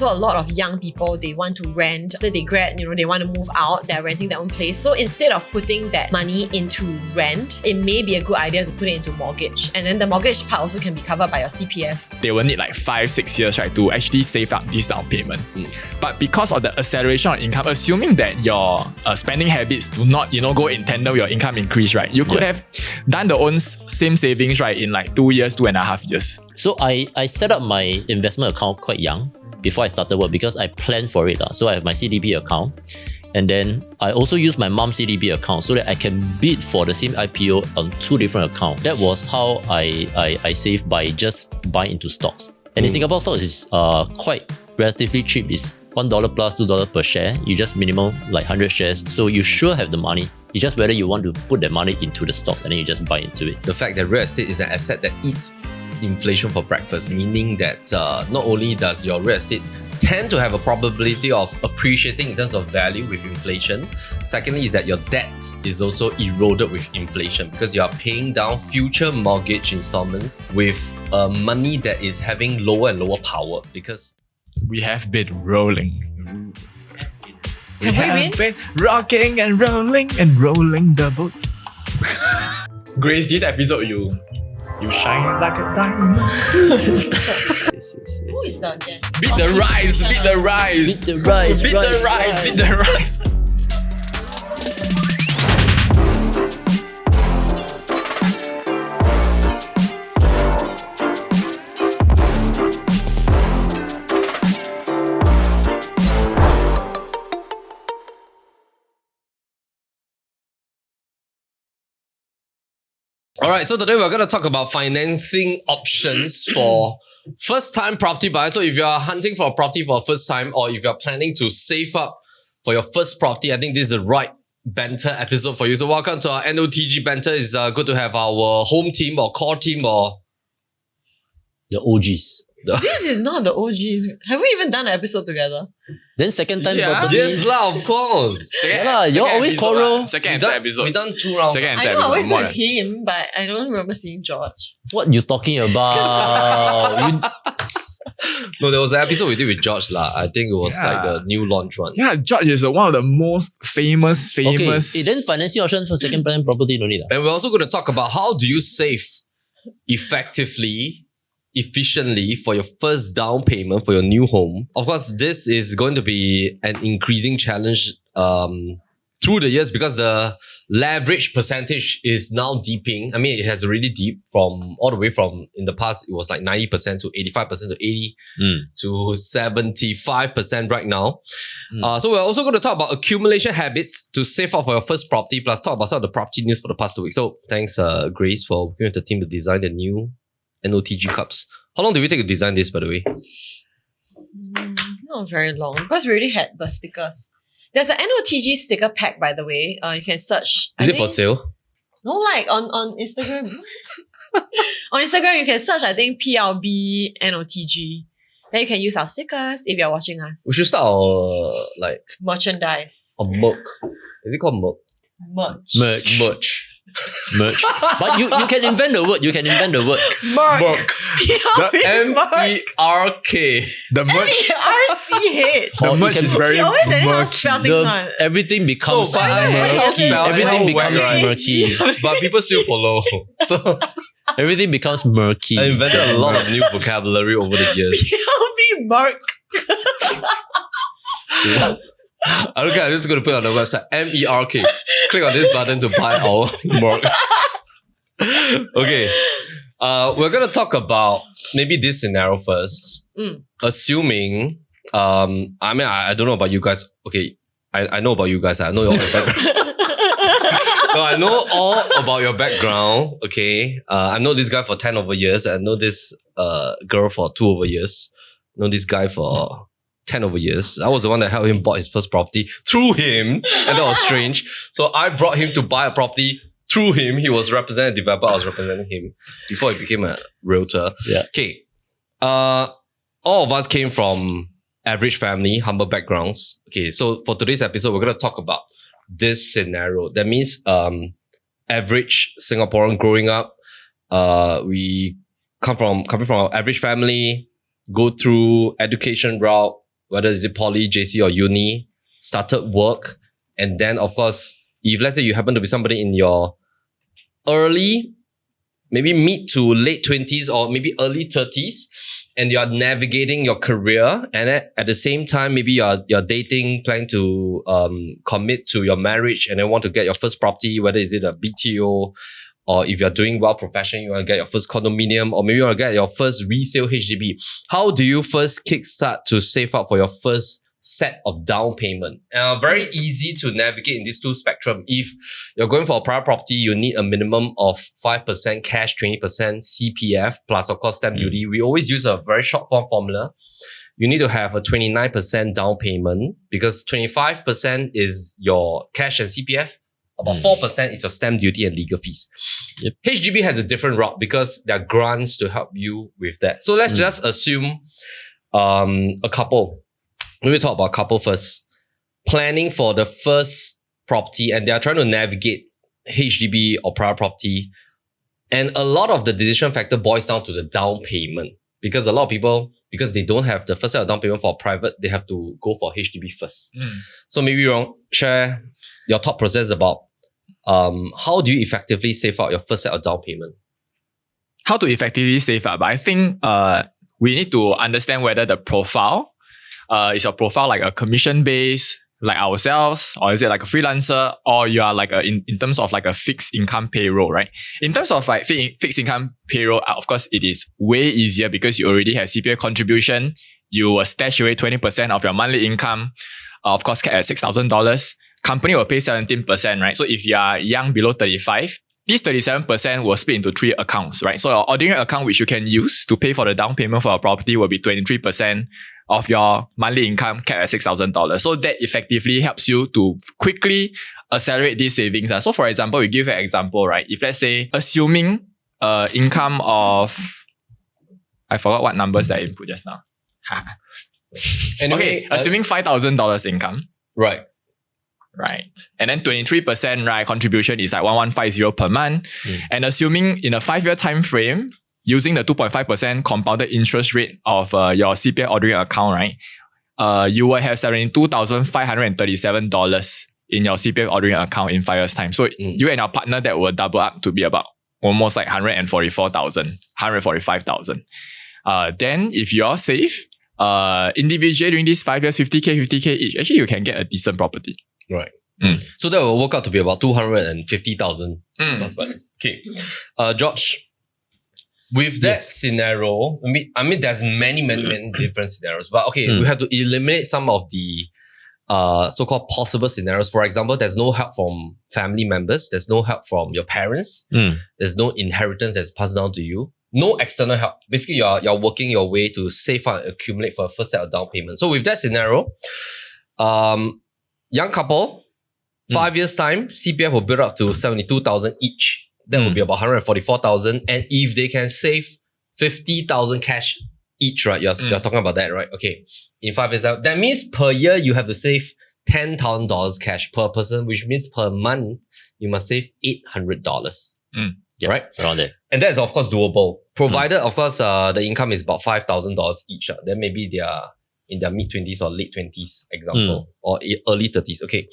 also a lot of young people, they want to rent. After they grad, they want to move out, they're renting their own place. So instead of putting that money into rent, it may be a good idea to put it into mortgage. And then the mortgage part also can be covered by your CPF. They will need like 5-6 years, right, to actually save up this down payment. But because of the acceleration of income, assuming that your spending habits do not, go in tandem with your income increase, right, you could have done the own same savings, right, in like 2 years, 2.5 years. So I set up my investment account quite young before I started work because I planned for it. So I have my CDB account. And then I also use my mom's CDB account so that I can bid for the same IPO on 2 different accounts. That was how I saved by just buying into stocks. And in Singapore, stocks is quite relatively cheap. It's $1 plus $2 per share. You just minimum like 100 shares. So you sure have the money. It's just whether you want to put that money into the stocks and then you just buy into it. The fact that real estate is an asset that eats inflation for breakfast, meaning that not only does your real estate tend to have a probability of appreciating in terms of value with inflation, secondly is that your debt is also eroded with inflation because you are paying down future mortgage installments with money that is having lower and lower power because we have been rolling. Have we been? Rocking and rolling the boat. Grayce, this episode you shine like a diamond. Who is that guest? Beat the rise, beat the rise. Beat the rise, beat the rise, beat the rise. Alright, so today we're going to talk about financing options for first-time property buyers. So if you're hunting for a property for the first time or if you're planning to save up for your first property, I think this is the right banter episode for you. So welcome to our NOTG banter. It's good to have our home team or core team or The OGs. This is not the OGs. Have we even done an episode together? Then second time property. yes lah, of course. You always quarrel. Second episode. We done 2 rounds. Second I know I episode. always More with him, but I don't remember seeing George. What you talking about? No, there was an episode we did with George lah. I think it was like the new launch one. Yeah, George is one of the most famous. Okay, then financing options for second time property no need. And we're also going to talk about how do you save effectively, efficiently for your first down payment for your new home. Of course, this is going to be an increasing challenge through the years because the leverage percentage is now deeping. I mean, it has already deep from all the way from in the past, it was like 90% to 85% to 80 to 75% right now. So we're also going to talk about accumulation habits to save up for your first property, plus talk about some of the property news for the past 2 weeks. So thanks, Grayce, for working with the team to design the new NOTG Cups. How long did we take to design this, by the way? Not very long because we already had the stickers. There's an NOTG sticker pack, by the way. You can search. Is it for sale? No, like on Instagram. On Instagram, you can search, I think, PLB NOTG. Then you can use our stickers if you're watching us. We should start our Merchandise. a merch. Is it called merch? Merch. Merch. But you can invent the word. You can invent the word. Merc. The M-E-R-K. The merch. M-E-R-C-H. The merch is very You always anyhow murky. spell things on. Everything becomes No, but I murky. spell it Everything how becomes whack, right? murky. But people still follow. So Everything becomes murky. I invented a lot of new vocabulary over the years. PLB Merc. Okay, I'm just going to put it on the website. M-E-R-K. Click on this button to buy our merch. Okay. We're going to talk about maybe this scenario first. Assuming, I don't know about you guys. Okay, I know about you guys. I know your background. So I know all about your background. Okay. I know this guy for 10 over years. I know this girl for 2 over years. I know this guy for 10 over years. I was the one that helped him bought his first property through him. And that was strange. So I brought him to buy a property through him. He was representing a developer. I was representing him before he became a realtor. Yeah. Okay. All of us came from average family, humble backgrounds. Okay. So for today's episode, we're going to talk about this scenario. That means average Singaporean growing up. We coming from an average family, go through education route, whether it's poly, JC or uni, started work. And then of course, if let's say you happen to be somebody in your early, maybe mid to late 20s or maybe early 30s, and you're navigating your career, and at the same time, maybe you're dating, planning to commit to your marriage, and then want to get your first property, whether is it a BTO, or if you're doing well professionally, you want to get your first condominium, or maybe you want to get your first resale HDB. How do you first kickstart to save up for your first set of down payment? Very easy to navigate in these two spectrum. If you're going for a private property, you need a minimum of 5% cash, 20% CPF, plus of course stamp duty. We always use a very short form formula. You need to have a 29% down payment because 25% is your cash and CPF. About 4% is your stamp duty and legal fees. Yep. HDB has a different route because there are grants to help you with that. So let's just assume a couple. Let me talk about couple first. Planning for the first property, and they are trying to navigate HDB or private property. And a lot of the decision factor boils down to the down payment. Because a lot of people, because they don't have the first set of down payment for private, they have to go for HDB first. So maybe Yu Rong, share your thought process about how do you effectively save out your first set of down payment? How to effectively save up? I think we need to understand whether the profile is your profile like a commission base, like ourselves, or is it like a freelancer, or you are like in terms of like a fixed income payroll, right? In terms of like fixed income payroll, of course, it is way easier because you already have CPF contribution. You will stash away 20% of your monthly income, of course, capped at $6,000. Company will pay 17%, right? So if you are young, below 35, this 37% will split into 3 accounts, right? So your ordinary account, which you can use to pay for the down payment for a property, will be 23% of your monthly income capped at $6,000. So that effectively helps you to quickly accelerate these savings. So for example, we give an example, right? If let's say, assuming income of, I forgot what numbers that I input just now. Anyway, okay, assuming $5,000 income. Right. Right. And then 23%, right, contribution is like 1150 per month. And assuming in a 5-year time frame, using the 2.5% compounded interest rate of your CPF ordering account, right, you will have $72,537 in your CPF ordering account in 5 years' time. So you and your partner, that will double up to be about almost like 144,000, 145,000. Then if you're safe, individually during these 5 years, 50K each, actually you can get a decent property. Right. So that will work out to be about 250,000 plus balance. Okay. George, with that scenario, I mean, there's many different scenarios, but okay, we have to eliminate some of the so-called possible scenarios. For example, there's no help from family members. There's no help from your parents. There's no inheritance that's passed down to you. No external help. Basically, you're working your way to save and accumulate for a first set of down payment. So with that scenario, young couple, 5 years time, CPF will build up to 72,000 each. That will be about 144,000. And if they can save 50,000 cash each, right? You're talking about that, right? Okay. In 5 years, that means per year you have to save $10,000 cash per person, which means per month you must save $800. Right? Around there. And that is of course doable. Provided, of course, the income is about $5,000 each. Then maybe they are in their mid-20s or late 20s, example, or early 30s. Okay.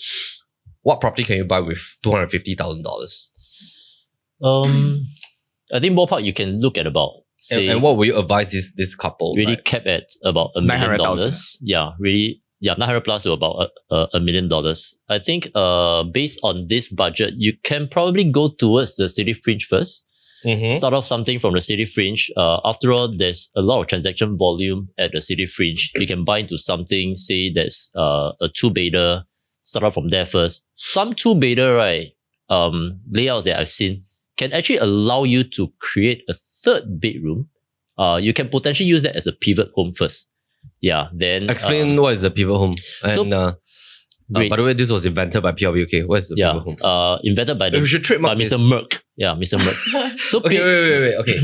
What property can you buy with $250,000? I think ballpark you can look at about, say, and what will you advise this couple? really right? cap at about $1 million. 900,000. Yeah, really. Yeah, 900 plus to about $1 million. I think based on this budget, you can probably go towards the city fringe first. Start off something from the city fringe. After all, there's a lot of transaction volume at the city fringe. You can buy into something, say that's a 2-bedder. Start off from there first. Some 2-bedder, right, layouts that I've seen can actually allow you to create a 3rd bedroom. You can potentially use that as a pivot home first. Yeah, then explain what is the pivot home. And Grayce. by the way, this was invented by PWK. What is the pivot home? Invented by We should trademark Mr. this. Merck. Yeah, Mr. Merck. So Okay, wait. Okay.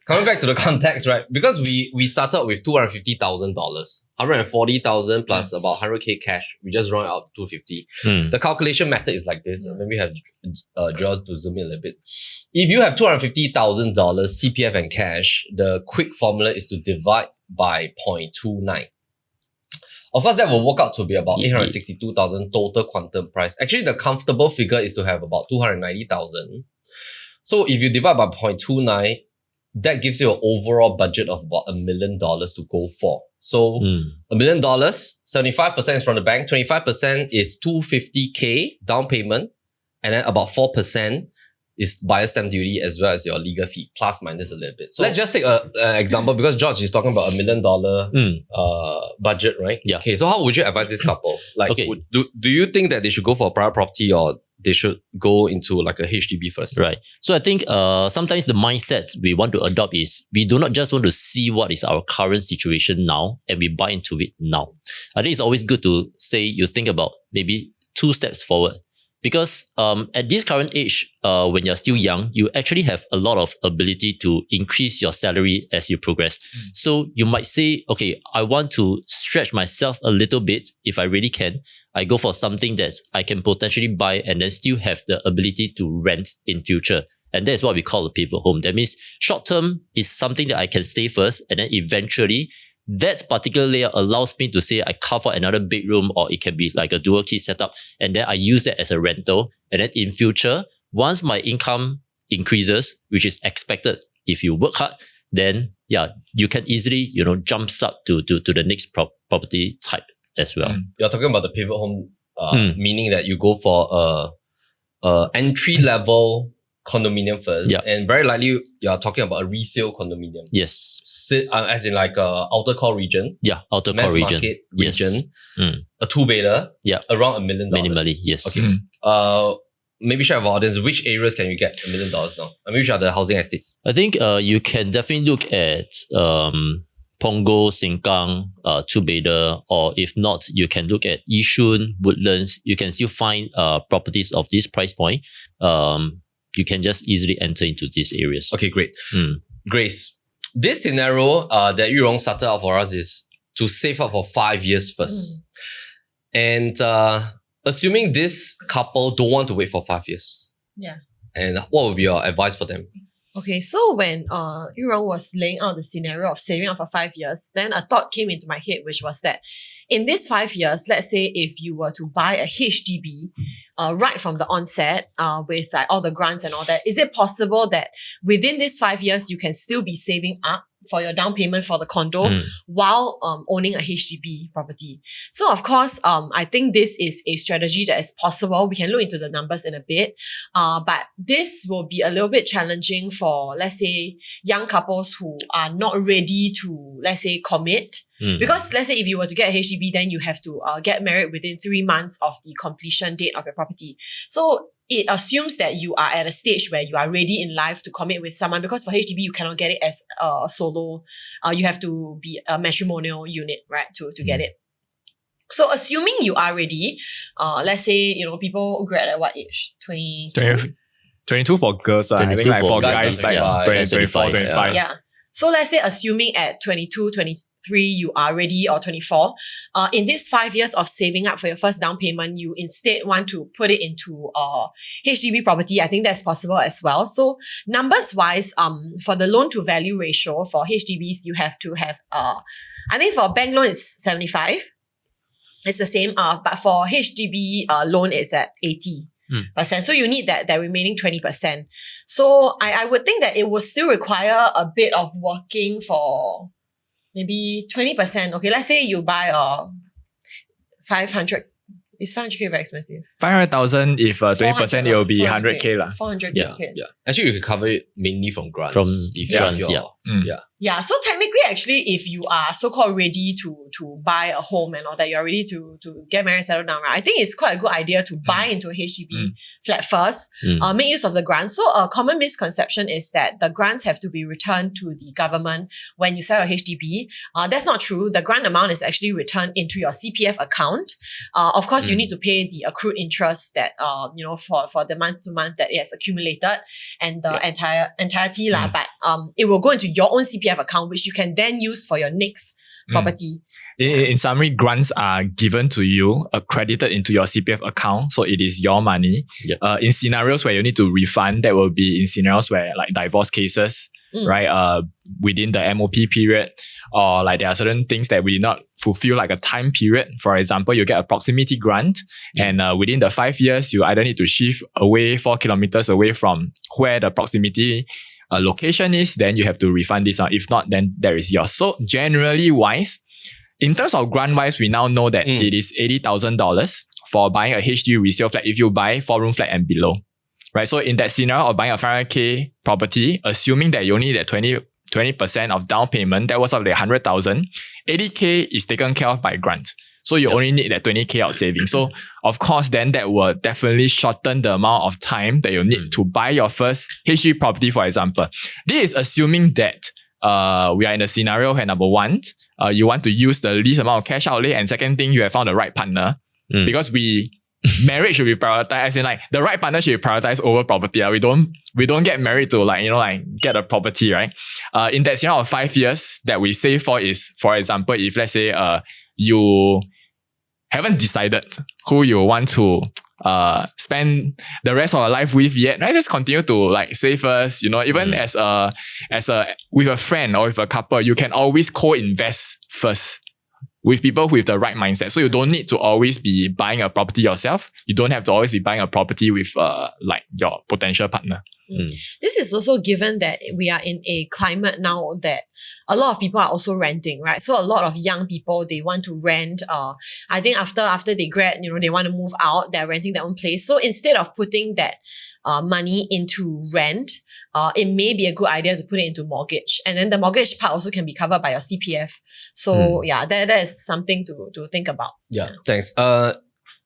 Coming back to the context, right? Because we started with $250,000, 140,000 plus about 100K cash. We just round out 250. The calculation method is like this. Maybe we have Joel to zoom in a little bit. If you have $250,000 CPF and cash, the quick formula is to divide by 0.29. Of course, that will work out to be about 862,000 total quantum price. Actually, the comfortable figure is to have about 290,000. So if you divide by 0.29, that gives you an overall budget of about $1 million to go for. So $1 million, 75% is from the bank, 25% is 250K down payment, and then about 4% is buyer's stamp duty as well as your legal fee, plus minus a little bit. So let's just take an example because George is talking about $1 million budget, right? Yeah. Okay, so how would you advise this couple? Like, Okay. do you think that they should go for a private property or they should go into like a HDB first? Right. So I think sometimes the mindset we want to adopt is we do not just want to see what is our current situation now and we buy into it now. I think it's always good to say you think about maybe 2 steps forward. Because at this current age, when you're still young, you actually have a lot of ability to increase your salary as you progress. So you might say, okay, I want to stretch myself a little bit if I really can. I go for something that I can potentially buy and then still have the ability to rent in future. And that is what we call a pivot home. That means short term is something that I can stay first and then eventually that particular layer allows me to say I carve out another bedroom or it can be like a dual key setup and then I use that as a rental. And then in future, once my income increases, which is expected if you work hard, then yeah, you can easily, jumpstart to the next property type as well. You're talking about the pivot home, meaning that you go for a entry level condominium first, and very likely you're talking about a resale condominium. Yes. As in like a outer core region. Yeah, outer mass core region. Market region. Yes. A 2-bedder. Yeah. Around $1 million. Minimally, yes. Okay. Maybe share with our audience, which areas can you get $1 million now? I mean, which are the housing estates? I think you can definitely look at Punggol, Sengkang, 2-bedder, or if not, you can look at Yishun, Woodlands. You can still find properties of this price point. You can just easily enter into these areas. Okay, great. Grayce, this scenario that Yu Rong started out for us is to save up for 5 years first. And assuming this couple don't want to wait for 5 years. Yeah. And what would be your advice for them? Okay, so when Yu Rong was laying out the scenario of saving up for 5 years, then a thought came into my head, which was that in these 5 years, let's say if you were to buy a HDB right from the onset with like all the grants and all that, is it possible that within these 5 years, you can still be saving up for your down payment for the condo while owning a HDB property? So of course, I think this is a strategy that is possible. We can look into the numbers in a bit, but this will be a little bit challenging for, let's say, young couples who are not ready to, let's say, commit. Because let's say if you were to get a HDB, then you have to get married within 3 months of the completion date of your property. So it assumes that you are at a stage where you are ready in life to commit with someone, because for HDB, you cannot get it as a solo. You have to be a matrimonial unit, right, to get it. So assuming you are ready, let's say, people grad at what age? 22 for girls. I think like for guys, like 24, 25. Yeah. So let's say assuming at 22, 23, you are ready, or 24, in these 5 years of saving up for your first down payment, you instead want to put it into HDB property. I think that's possible as well. So numbers wise, for the loan to value ratio for HDBs, you have to have, I think for bank loan it's 75. It's the same, but for HDB loan it's at 80%. So you need that remaining 20%. So I would think that it would still require a bit of working for maybe 20%. Okay, let's say you buy 500. Is 500k very expensive? 500,000, if 20%, it will be 100k lah. 400k. Yeah. Actually, you can cover it mainly from grants. Yeah, so technically, actually, if you are so-called ready to buy a home and all that, you're ready to get married, settle down, right? I think it's quite a good idea to buy into a HDB flat first, make use of the grants. So a common misconception is that the grants have to be returned to the government when you sell a HDB. That's not true. The grant amount is actually returned into your CPF account. Of course, you need to pay the accrued interest that, for the month to month that it has accumulated and the entirety lah. But it will go into your own CPF account, which you can then use for your next property. In summary, grants are given to you, credited into your CPF account, so it is your money. In scenarios where you need to refund, that will be in scenarios where like divorce cases, right? Within the MOP period, or like there are certain things that we did not fulfill like a time period. For example, you get a proximity grant, and within the 5 years, you either need to shift away 4 kilometers away from where the proximity location is, then you have to refund this. If not, then there is yours. So generally wise, in terms of grant wise, we now know that it is $80,000 for buying a HDB resale flat if you buy 4-room flat and below. Right, so in that scenario of buying a 500k property, assuming that you only need 20% of down payment, that was of the 100,000, 80k is taken care of by grant. So you only need that 20k out saving. So of course, then that will definitely shorten the amount of time that you need to buy your first HDB property, for example. This is assuming that we are in a scenario where number one, you want to use the least amount of cash outlay, and second thing, you have found the right partner. Because marriage should be prioritized, as in like the right partner should be prioritized over property. We don't get married to get a property, right? In that scenario of 5 years that we save for is, for example, if let's say you haven't decided who you want to spend the rest of your life with yet, right? Just continue to like save first. Even as with a friend or with a couple, you can always co-invest first with people with the right mindset. So you don't need to always be buying a property yourself. You don't have to always be buying a property with like your potential partner. This is also given that we are in a climate now that a lot of people are also renting, right? So a lot of young people, they want to rent. I think after they grad, they want to move out, they're renting their own place. So instead of putting that money into rent, it may be a good idea to put it into mortgage. And then the mortgage part also can be covered by your CPF. So that is something to think about. Yeah, thanks.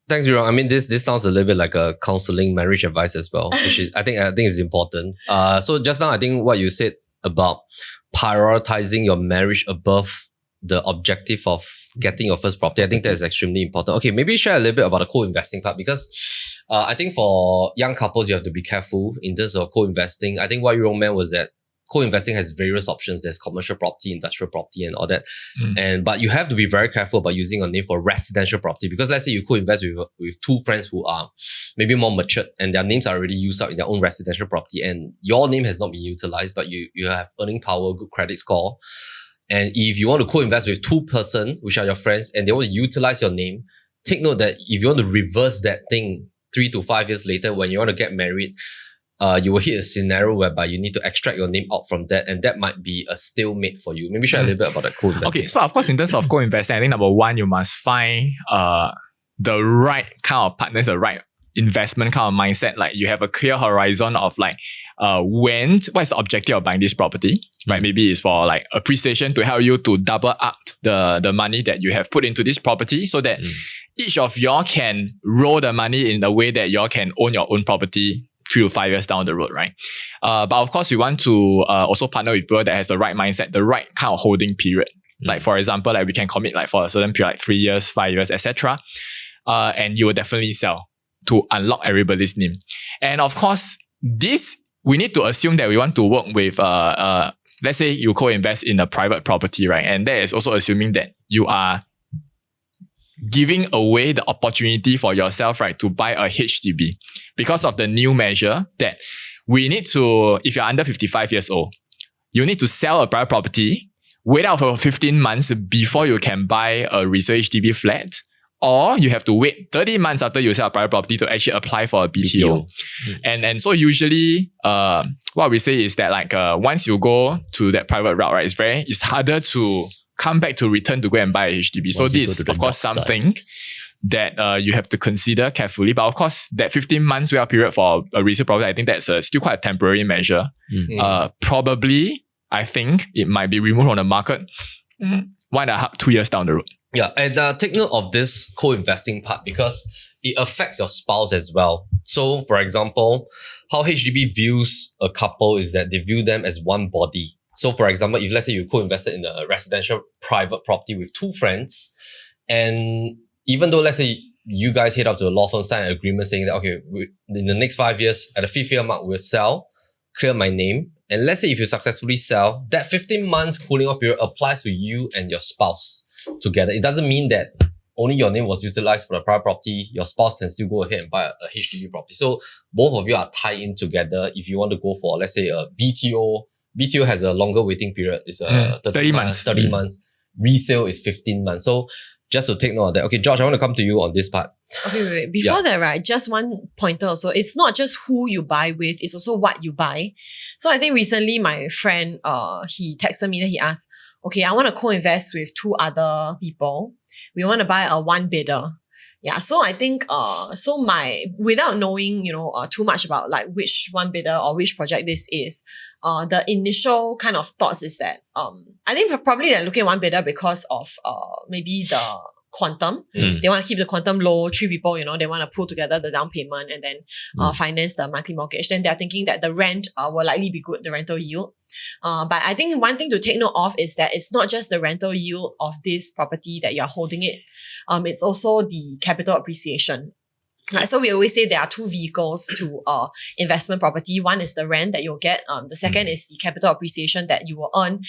Thanks, Yu Rong. I mean, this sounds a little bit like a counseling marriage advice as well, which is I think is important. So just now, I think what you said about prioritizing your marriage above the objective of getting your first property, I think that is extremely important. Okay, maybe share a little bit about the co-investing part, because I think for young couples, you have to be careful in terms of co-investing. I think what Yu Rong meant was that co-investing has various options. There's commercial property, industrial property, and all that. But you have to be very careful about using your name for residential property, because let's say you co-invest with two friends who are maybe more matured and their names are already used up in their own residential property, and your name has not been utilized, but you have earning power, good credit score. And if you want to co-invest with two person, which are your friends, and they want to utilize your name, take note that if you want to reverse that thing 3 to 5 years later when you want to get married, you will hit a scenario whereby you need to extract your name out from that, and that might be a stalemate for you. Maybe share a little bit about that co-investing. Okay, so of course, in terms of co-investing, I think number one, you must find the right kind of partners, the right investment kind of mindset. Like you have a clear horizon of like what's the objective of buying this property, right? Maybe it's for like appreciation, to help you to double up the money that you have put into this property, so that each of y'all can roll the money in the way that y'all can own your own property 3 to 5 years down the road, right? But of course, we want to also partner with people that has the right mindset, the right kind of holding period. Like for example, like we can commit like for a certain period, like 3 years, 5 years, etc. And you will definitely sell to unlock everybody's name. And of course, we need to assume that we want to work with let's say you co-invest in a private property, right? And that is also assuming that you are giving away the opportunity for yourself, right, to buy a HDB, because of the new measure that we need to, if you're under 55 years old, you need to sell a private property, wait out for 15 months before you can buy a resale HDB flat, or you have to wait 30 months after you sell a private property to actually apply for a BTO. And so usually, what we say is that like once you go to that private route, right, it's harder to come back to return to go and buy a HDB. So this is of course something that you have to consider carefully. But of course, that 15 months wait period for a resale property, I think that's still quite a temporary measure. Probably, I think it might be removed from the market 1.5 2 years down the road. Yeah, and take note of this co-investing part, because it affects your spouse as well. So, for example, how HDB views a couple is that they view them as one body. So, for example, if let's say you co-invested in a residential private property with two friends, and even though let's say you guys head up to a law firm, sign an agreement saying that, okay, in the next 5 years, at the 5th year mark, we'll sell, clear my name. And let's say if you successfully sell, that 15 months cooling off period applies to you and your spouse together. It doesn't mean that only your name was utilized for the private property. Your spouse can still go ahead and buy a HDB property. So both of you are tied in together if you want to go for, let's say, a BTO BTO has a longer waiting period. It's 30 months. 30 months. Resale is 15 months. So just to take note of that. Okay, George, I want to come to you on this part. Okay, wait. Before that, right, just one pointer also. It's not just who you buy with, it's also what you buy. So I think recently my friend, he texted me that he asked, okay, I want to co-invest with 2 other people. We want to buy a one bidder. Yeah, so I think, without knowing, too much about like which one bidder or which project this is, the initial kind of thoughts is that, I think probably they're looking at one bidder because of, maybe the quantum. They want to keep the quantum low. 3 people, they want to pull together the down payment and then, finance the monthly mortgage. Then they're thinking that the rent, will likely be good, the rental yield. But I think one thing to take note of is that it's not just the rental yield of this property that you're holding it. It's also the capital appreciation. Right, so we always say there are 2 vehicles to investment property. One is the rent that you'll get. The second is the capital appreciation that you will earn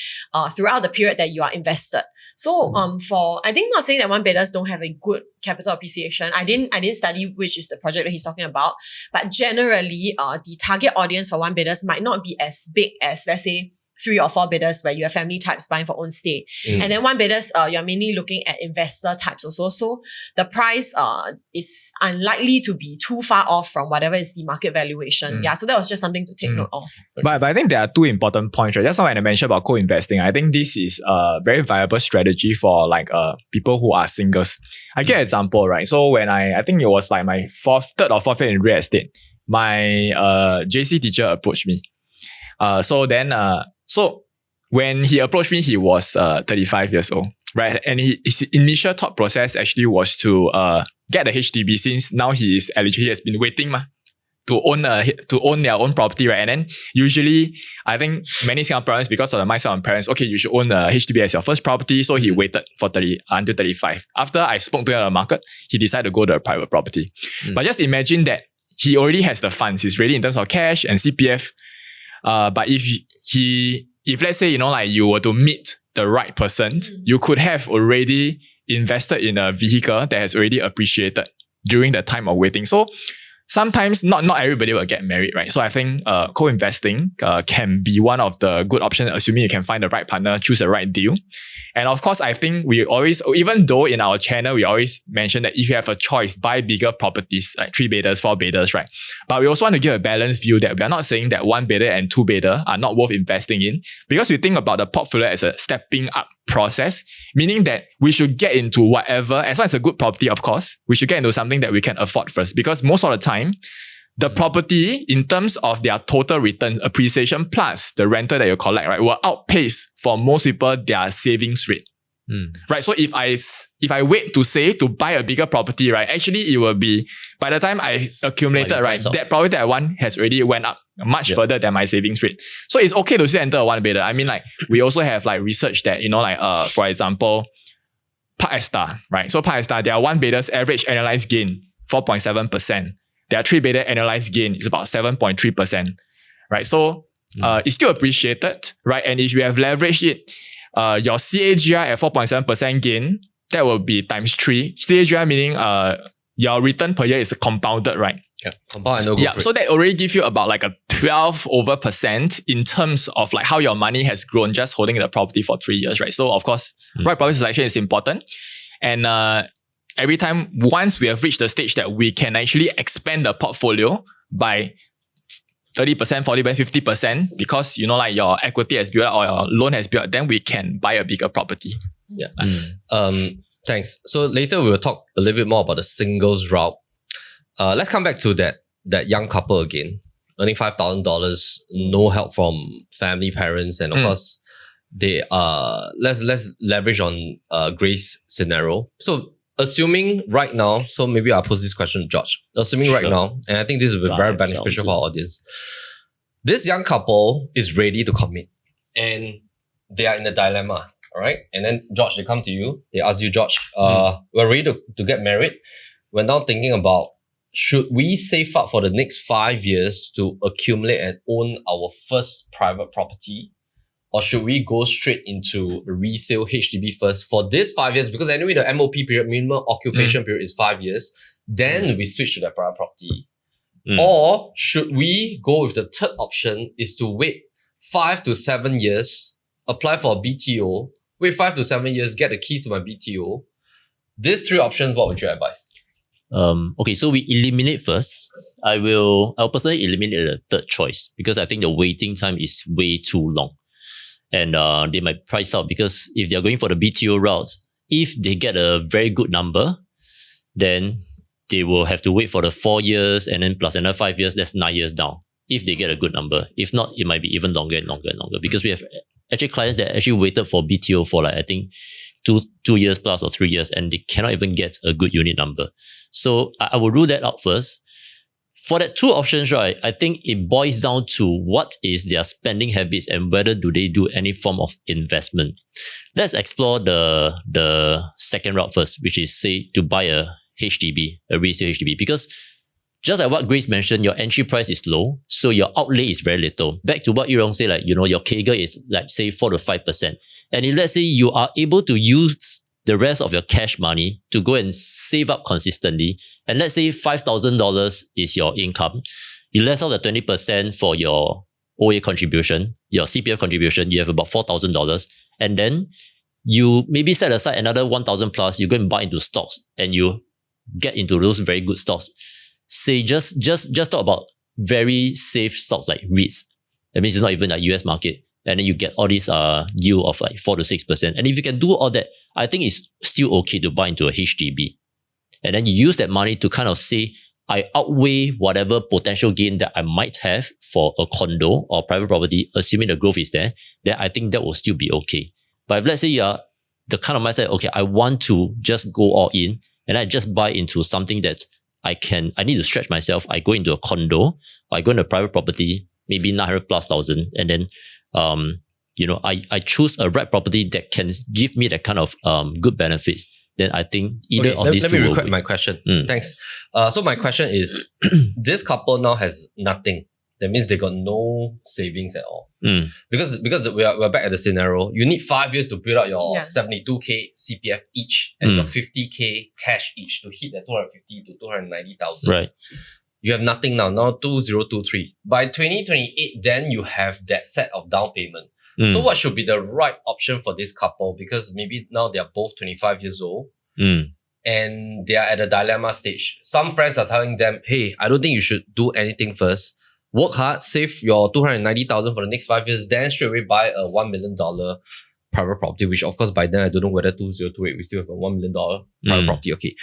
throughout the period that you are invested. So I think not saying that one bidders don't have a good capital appreciation. I didn't study which is the project that he's talking about, but generally the target audience for one bidders might not be as big as, let's say, 3 or 4 bidders where you have family types buying for own stay. And then one bidders, you're mainly looking at investor types also. So the price is unlikely to be too far off from whatever is the market valuation. Yeah, so that was just something to take note of. But I think there are 2 important points, right? Just now when I mentioned about co-investing, I think this is a very viable strategy for like people who are singles. I give an example, right? So when I think it was like my 3rd or 4th year in real estate, my JC teacher approached me. So when he approached me, he was 35 years old, right? And his initial thought process actually was to get a HDB, since now he is eligible. He has been waiting to own their own property, right? And then usually, I think many Singaporeans, because of the mindset of parents, okay, you should own a HDB as your first property. So he waited for until 35. After I spoke to him on the market, he decided to go to a private property. But just imagine that he already has the funds. He's ready in terms of cash and CPF. But if let's say, like you were to meet the right person, you could have already invested in a vehicle that has already appreciated during the time of waiting. So sometimes not everybody will get married, right? So I think co-investing can be one of the good options, assuming you can find the right partner, choose the right deal. And of course, I think we always, even though in our channel, we always mention that if you have a choice, buy bigger properties, like 3 bidders, 4 bidders, right? But we also want to give a balanced view that we are not saying that 1 bidder and 2 bidder are not worth investing in, because we think about the portfolio as a stepping up process, meaning that we should get into whatever, as long as it's a good property, of course, we should get into something that we can afford first, because most of the time, the property, in terms of their total return, appreciation plus the rental that you collect, right, will outpace for most people their savings rate. Right. So if I wait to save to buy a bigger property, right, actually it will be, by the time I accumulated, right, that property that I want has already went up much further than my savings rate. So it's okay to still enter a 1 bidder. I mean, like, we also have like research that, for example, Park Esta, right? So Park Esta, their 1 bidder's average annualized gain, 4.7%. Their 3 bidder annualized gain is about 7.3%, right? So it's still appreciated, right? And if you have leveraged it, your CAGR at 4.7% gain, that will be times 3. CAGR meaning your return per year is compounded, right? Yeah, compound annual growth rate. So that already gives you about like a 12% in terms of like how your money has grown just holding the property for 3 years, right? So of course, right property selection is important. And every time, once we have reached the stage that we can actually expand the portfolio by 30%, 40%, 50%, because like your equity has built up or your loan has built up, then we can buy a bigger property. Yeah. Thanks. So later we will talk a little bit more about the singles route. Let's come back to that young couple again, earning $5,000, no help from family, parents, and of course, they let's leverage on Grayce scenario. So assuming right now, so maybe I'll pose this question to George. Assuming right now, and I think this will be very beneficial for our audience. This young couple is ready to commit and they are in a dilemma, all right? And then George, they come to you, they ask you, George, we're ready to get married. We're now thinking about, should we save up for the next 5 years to accumulate and own our first private property? Or should we go straight into resale HDB first for this 5 years? Because anyway, the MOP period, minimum occupation period, is 5 years. Then we switch to the private property. Or should we go with the third option, is to wait 5 to 7 years, apply for a BTO, wait 5 to 7 years, get the keys to my BTO. These 3 options, what would you advise? Okay, so we eliminate first. I'll personally eliminate the third choice because I think the waiting time is way too long. And they might price out because if they're going for the BTO routes, if they get a very good number, then they will have to wait for the 4 years and then plus another 5 years, that's 9 years down. If they get a good number. If not, it might be even longer and longer and longer because we have actually clients that actually waited for BTO for like, I think, two years plus or 3 years and they cannot even get a good unit number. So I will rule that out first. For that 2 options, right, I think it boils down to what is their spending habits and whether do they do any form of investment. Let's explore the second route first, which is say to buy a HDB, a resale HDB, because just like what Grayce mentioned, your entry price is low, so your outlay is very little. Back to what Yu Rong said, like, your CAGR is like say 4 to 5%. And if let's say you are able to use the rest of your cash money to go and save up consistently, and let's say $5,000 is your income, you less out the 20% for your OA contribution, your CPF contribution, you have about $4,000, and then you maybe set aside another 1,000 plus, you go and buy into stocks, and you get into those very good stocks. Say just talk about very safe stocks like REITs. That means it's not even a US market. And then you get all these yield of like 4 to 6%. And if you can do all that, I think it's still okay to buy into a HDB. And then you use that money to kind of say, I outweigh whatever potential gain that I might have for a condo or private property, assuming the growth is there, then I think that will still be okay. But if let's say you are the kind of mindset, okay, I want to just go all in and I just buy into something that I need to stretch myself. I go into a condo, or I go into a private property, maybe 900,000+, and then I choose a right property that can give me that kind of good benefits. Then I think either of these two. Let me record my question. Thanks. So my question is, this couple now has nothing. That means they got no savings at all. Because we're back at the scenario. You need 5 years to build out your 72K CPF each and your 50K cash each to hit that 250 to 290,000. Right. You have nothing now 2023. By 2028, then you have that set of down payment. So what should be the right option for this couple? Because maybe now they are both 25 years old and they are at a dilemma stage. Some friends are telling them, hey, I don't think you should do anything first. Work hard, save your 290,000 for the next 5 years, then straight away buy a $1 million private property, which of course by then I don't know whether 2028 we still have a $1 million private property. Okay.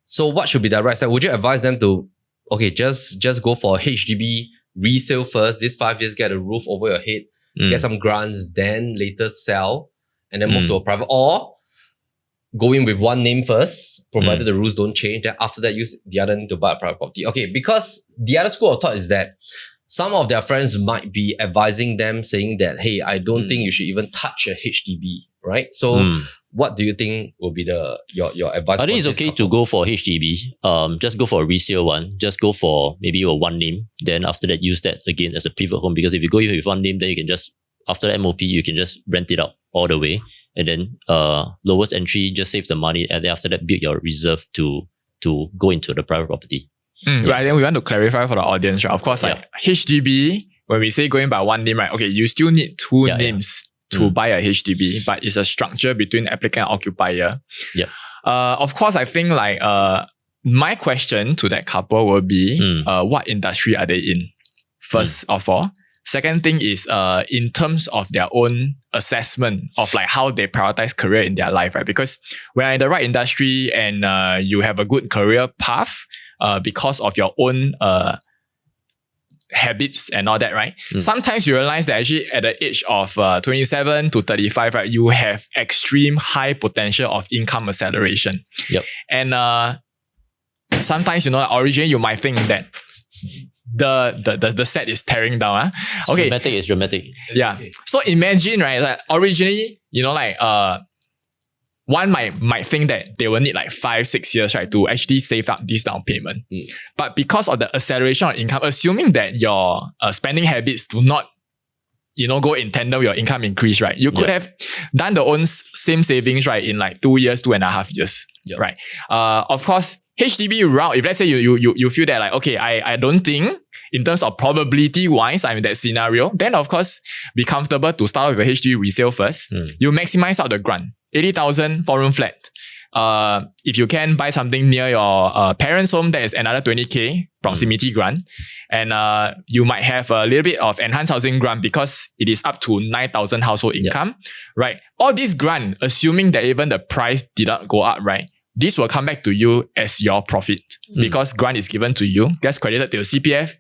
So what should be the right step? Would you advise them to, okay, just go for a HDB resale first, this 5 years, get a roof over your head, get some grants, then later sell and then move to a private, or go in with one name first, provided the rules don't change, then after that use the other name to buy a private property. Okay, because the other school of thought is that some of their friends might be advising them saying that, hey, I don't think you should even touch a HDB, right? So what do you think will be your advice? I think it's okay to go for HDB. Just go for a resale one. Just go for maybe a one name. Then after that, use that again as a pivot home. Because if you go with one name, then you can just, after the MOP, you can just rent it out all the way. And then lowest entry, just save the money. And then after that, build your reserve to go into the private property. Right, then we want to clarify for the audience, right? Of course, like HDB, when we say going by one name, right? Okay, you still need two names to buy a HDB, but it's a structure between applicant and occupier. Of course, I think like my question to that couple will be what industry are they in? First of all. Second thing is in terms of their own assessment of like how they prioritize career in their life, right? Because when you're in the right industry and you have a good career path because of your own habits and all that, right? Sometimes you realize that actually at the age of 27 to 35, right, you have extreme high potential of income acceleration. And sometimes, originally you might think that the set is tearing down. Okay. It's dramatic. Yeah. So imagine, right, like originally, one might think that they will need like 5-6 years, right, to actually save up this down payment. But because of the acceleration of income, assuming that your spending habits do not, go in tandem with your income increase, right, you could have done the same savings, right, in like 2 years, 2.5 years, right? Of course, HDB route, if let's say you feel that like, okay, I don't think in terms of probability wise I'm in that scenario, then of course be comfortable to start off with a HDB resale first. You maximize out the grant. 80,000 4-room flat. If you can buy something near your parents' home, that is another 20k proximity grant. And you might have a little bit of enhanced housing grant because it is up to 9,000 household income, right? All these grant, assuming that even the price did not go up, right? This will come back to you as your profit because grant is given to you, gets credited to your CPF,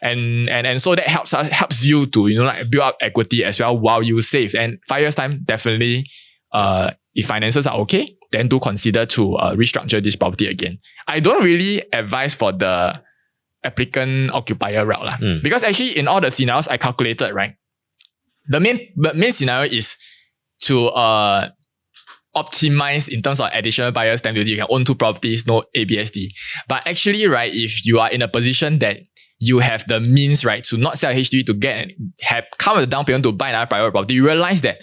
and so that helps you to like build up equity as well while you save. And 5 years time, definitely, if finances are okay, then do consider to restructure this property again. I don't really advise for the applicant occupier route lah, because actually in all the scenarios I calculated, right, the main scenario is to optimize in terms of additional buyers stamp duty. You can own 2 properties, no ABSD. But actually, right, if you are in a position that you have the means, right, to not sell HDB to come with a down payment to buy another private property, you realize that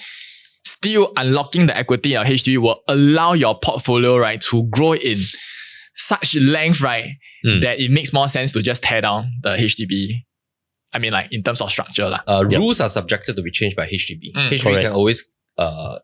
still unlocking the equity in HDB will allow your portfolio, right, to grow in such length, right, that it makes more sense to just tear down the HDB. I mean, like in terms of structure lah. Rules are subjected to be changed by HDB. HDB correct. can always,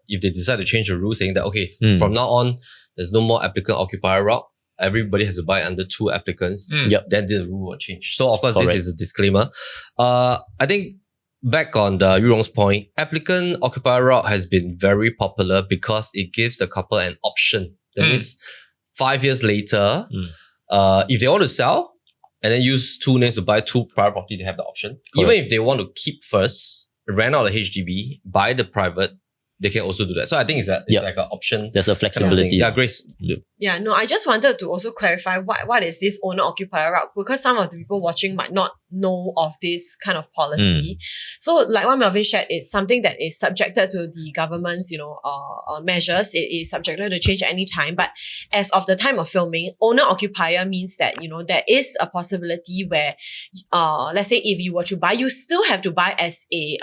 if they decide to change the rule, saying that okay, from now on there's no more applicant occupier route. Everybody has to buy under 2 applicants. Then the rule will change. So of course, this is a disclaimer. I think back on the Yu Rong's point, applicant occupier route has been very popular because it gives the couple an option. That means 5 years later, if they want to sell and then use 2 names to buy 2 private property, they have the option. Even if they want to keep first, rent out the HDB, buy the private, they can also do that. So I think it's like an option. There's a flexibility. Yeah, Grayce. Yeah, no, I just wanted to also clarify what is this owner-occupier route, because some of the people watching might not know of this kind of policy. So like what Melvin shared, is something that is subjected to the government's, measures. It is subjected to change at any time. But as of the time of filming, owner-occupier means that, there is a possibility where, let's say if you were to buy, you still have to buy as a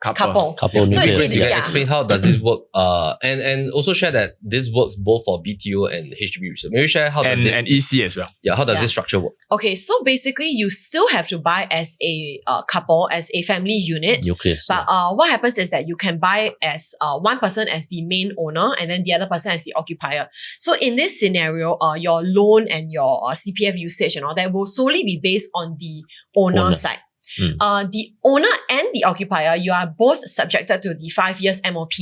couple. Couple So nucleus, You can explain how does this work, and also share that this works both for BTO and HDB resale. Maybe share how does this and EC as well. how does this structure work? Okay, so basically you still have to buy as a couple, as a family unit. nucleus. But what happens is that you can buy as one person as the main owner and then the other person as the occupier. So in this scenario, your loan and your CPF usage and all that will solely be based on the owner side. The owner and the occupier, you are both subjected to the 5 years MOP.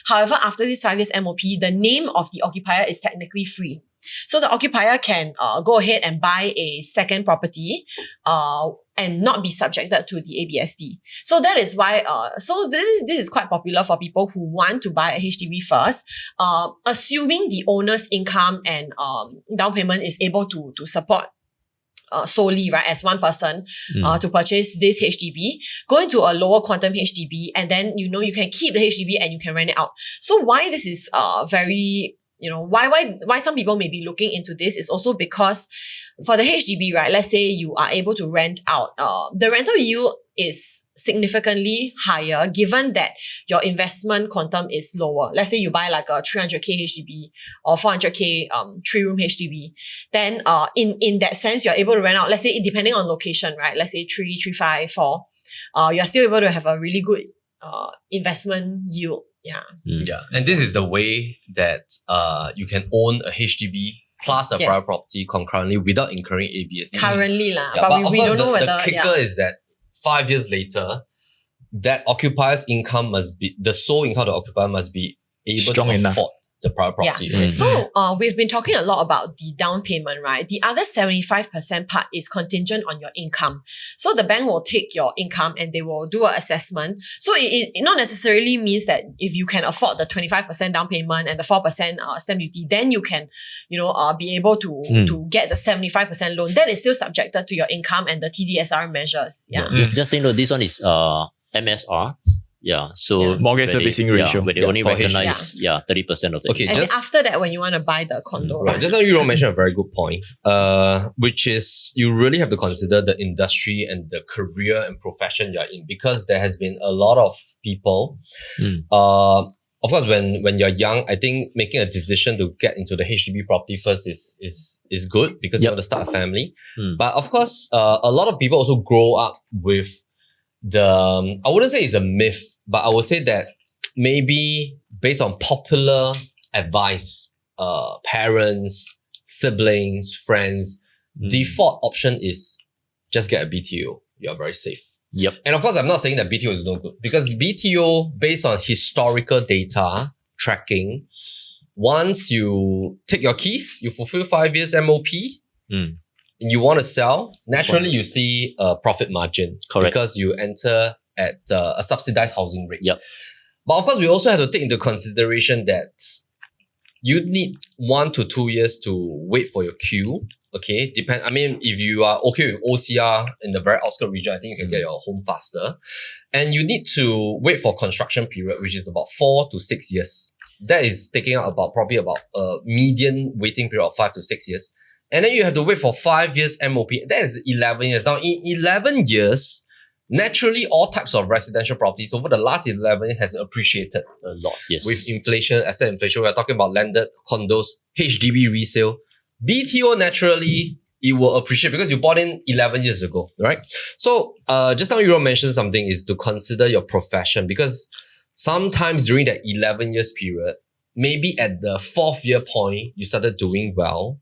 However, after this 5 years MOP, the name of the occupier is technically free. So the occupier can go ahead and buy a second property and not be subjected to the ABSD. So that is why, so this is quite popular for people who want to buy a HDB first, assuming the owner's income and down payment is able to support solely, right, as one person to purchase this HDB, go into a lower quantum HDB, and then you can keep the HDB and you can rent it out. So why this is very, why some people may be looking into this is also because for the HDB, right, let's say you are able to rent out, the rental yield is significantly higher given that your investment quantum is lower. Let's say you buy like a 300k HDB or 400k 3-room HDB. Then in that sense, you're able to rent out, let's say depending on location, right? Let's say 3, 3, 5, 4. You're still able to have a really good investment yield. Yeah. Yeah. And this is the way that you can own a HDB plus a private property concurrently without incurring ABSD. Currently lah. Yeah, but we don't know whether... The kicker is that 5 years later, that occupier's income must be, the sole income of the occupier must be able Strong to enough. afford the private property. Yeah. So we've been talking a lot about the down payment, right? The other 75% part is contingent on your income. So the bank will take your income and they will do an assessment. So it not necessarily means that if you can afford the 25% down payment and the 4% stamp duty, then you can, be able to get the 75% loan. That is still subjected to your income and the TDSR measures. Yeah. Just think, this one is MSR. Yeah, so Mortgage when servicing they, ratio. when they Yeah, only for recognize 30% of the Okay, income. And then after that, when you want to buy the condo, Right. Just now Yu Rong mentioned a very good point, which is you really have to consider the industry and the career and profession you're in, because there has been a lot of people of course, when you're young, I think making a decision to get into the HDB property first is good because you want to start a family. But of course, a lot of people also grow up with I wouldn't say it's a myth, but I would say that maybe based on popular advice, parents, siblings, friends, default option is just get a BTO. You're very safe. Yep. And of course, I'm not saying that BTO is no good because BTO, based on historical data tracking, once you take your keys, you fulfill 5 years MOP, and you want to sell, naturally you see a profit margin. Correct. Because you enter at a subsidized housing rate. Yep. But of course, we also have to take into consideration that you need 1 to 2 years to wait for your queue. Okay, I mean, if you are okay with OCR in the very outskirts region, I think you can get your home faster. And you need to wait for construction period, which is about 4 to 6 years. That is taking out probably about a median waiting period of 5 to 6 years. And then you have to wait for 5 years MOP. That is 11 years. Now, in 11 years, naturally, all types of residential properties over the last 11 years has appreciated A lot, yes. with inflation, asset inflation. We're talking about landed condos, HDB resale. BTO, naturally, it will appreciate because you bought in 11 years ago, right? So, just now Yu Rong mentioned something is to consider your profession because sometimes during that 11 years period, maybe at the 4th year point, you started doing well.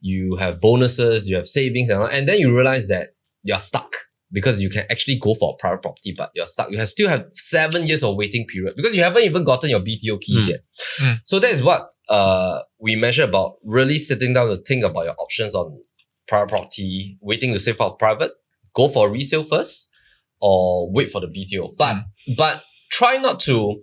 You have bonuses, you have savings, and then you realize that you're stuck because you can actually go for a private property, but you're stuck. You still have 7 years of waiting period because you haven't even gotten your BTO keys yet. So that is what we measure about really sitting down to think about your options on private property, waiting to save for private, go for a resale first, or wait for the BTO. But try not to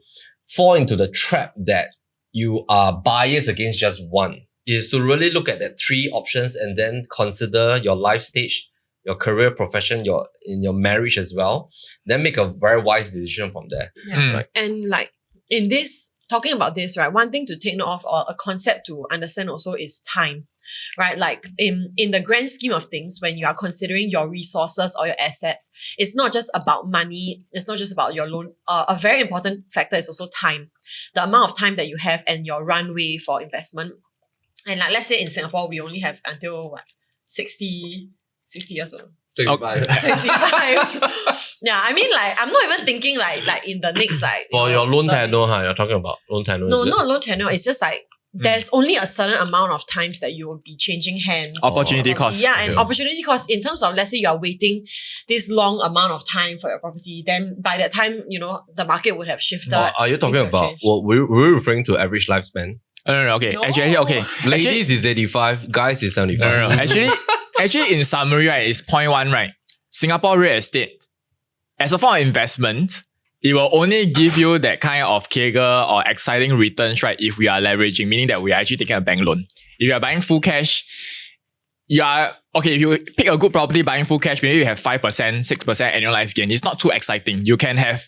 fall into the trap that you are biased against just one. It is to really look at that 3 options and then consider your life stage, your career, profession, in your marriage as well. Then make a very wise decision from there. Right? And like in this, talking about this, right, one thing to take note of or a concept to understand also is time, right? Like in the grand scheme of things, when you are considering your resources or your assets, it's not just about money. It's not just about your loan. A very important factor is also time, the amount of time that you have and your runway for investment. And like, let's say in Singapore, we only have until 60 years old. 65. 65. Yeah, I mean, like, I'm not even thinking like in the next For your loan tenure, you're talking about loan tenure. No, not loan tenure. It's just like there's only a certain amount of times that you will be changing hands. Opportunity cost. Yeah, and opportunity cost in terms of, let's say you are waiting this long amount of time for your property, then by that time, the market would have shifted. Are you talking about, were we referring to average lifespan? No, okay. No. Actually, okay. Ladies is 85, guys is 75. No. Actually, in summary, right, it's point 1, right? Singapore real estate, as a form of investment, it will only give you that kind of CAGR or exciting returns, right, if we are leveraging, meaning that we are actually taking a bank loan. If you are buying full cash, if you pick a good property buying full cash, maybe you have 5%, 6% annualized gain. It's not too exciting. You can have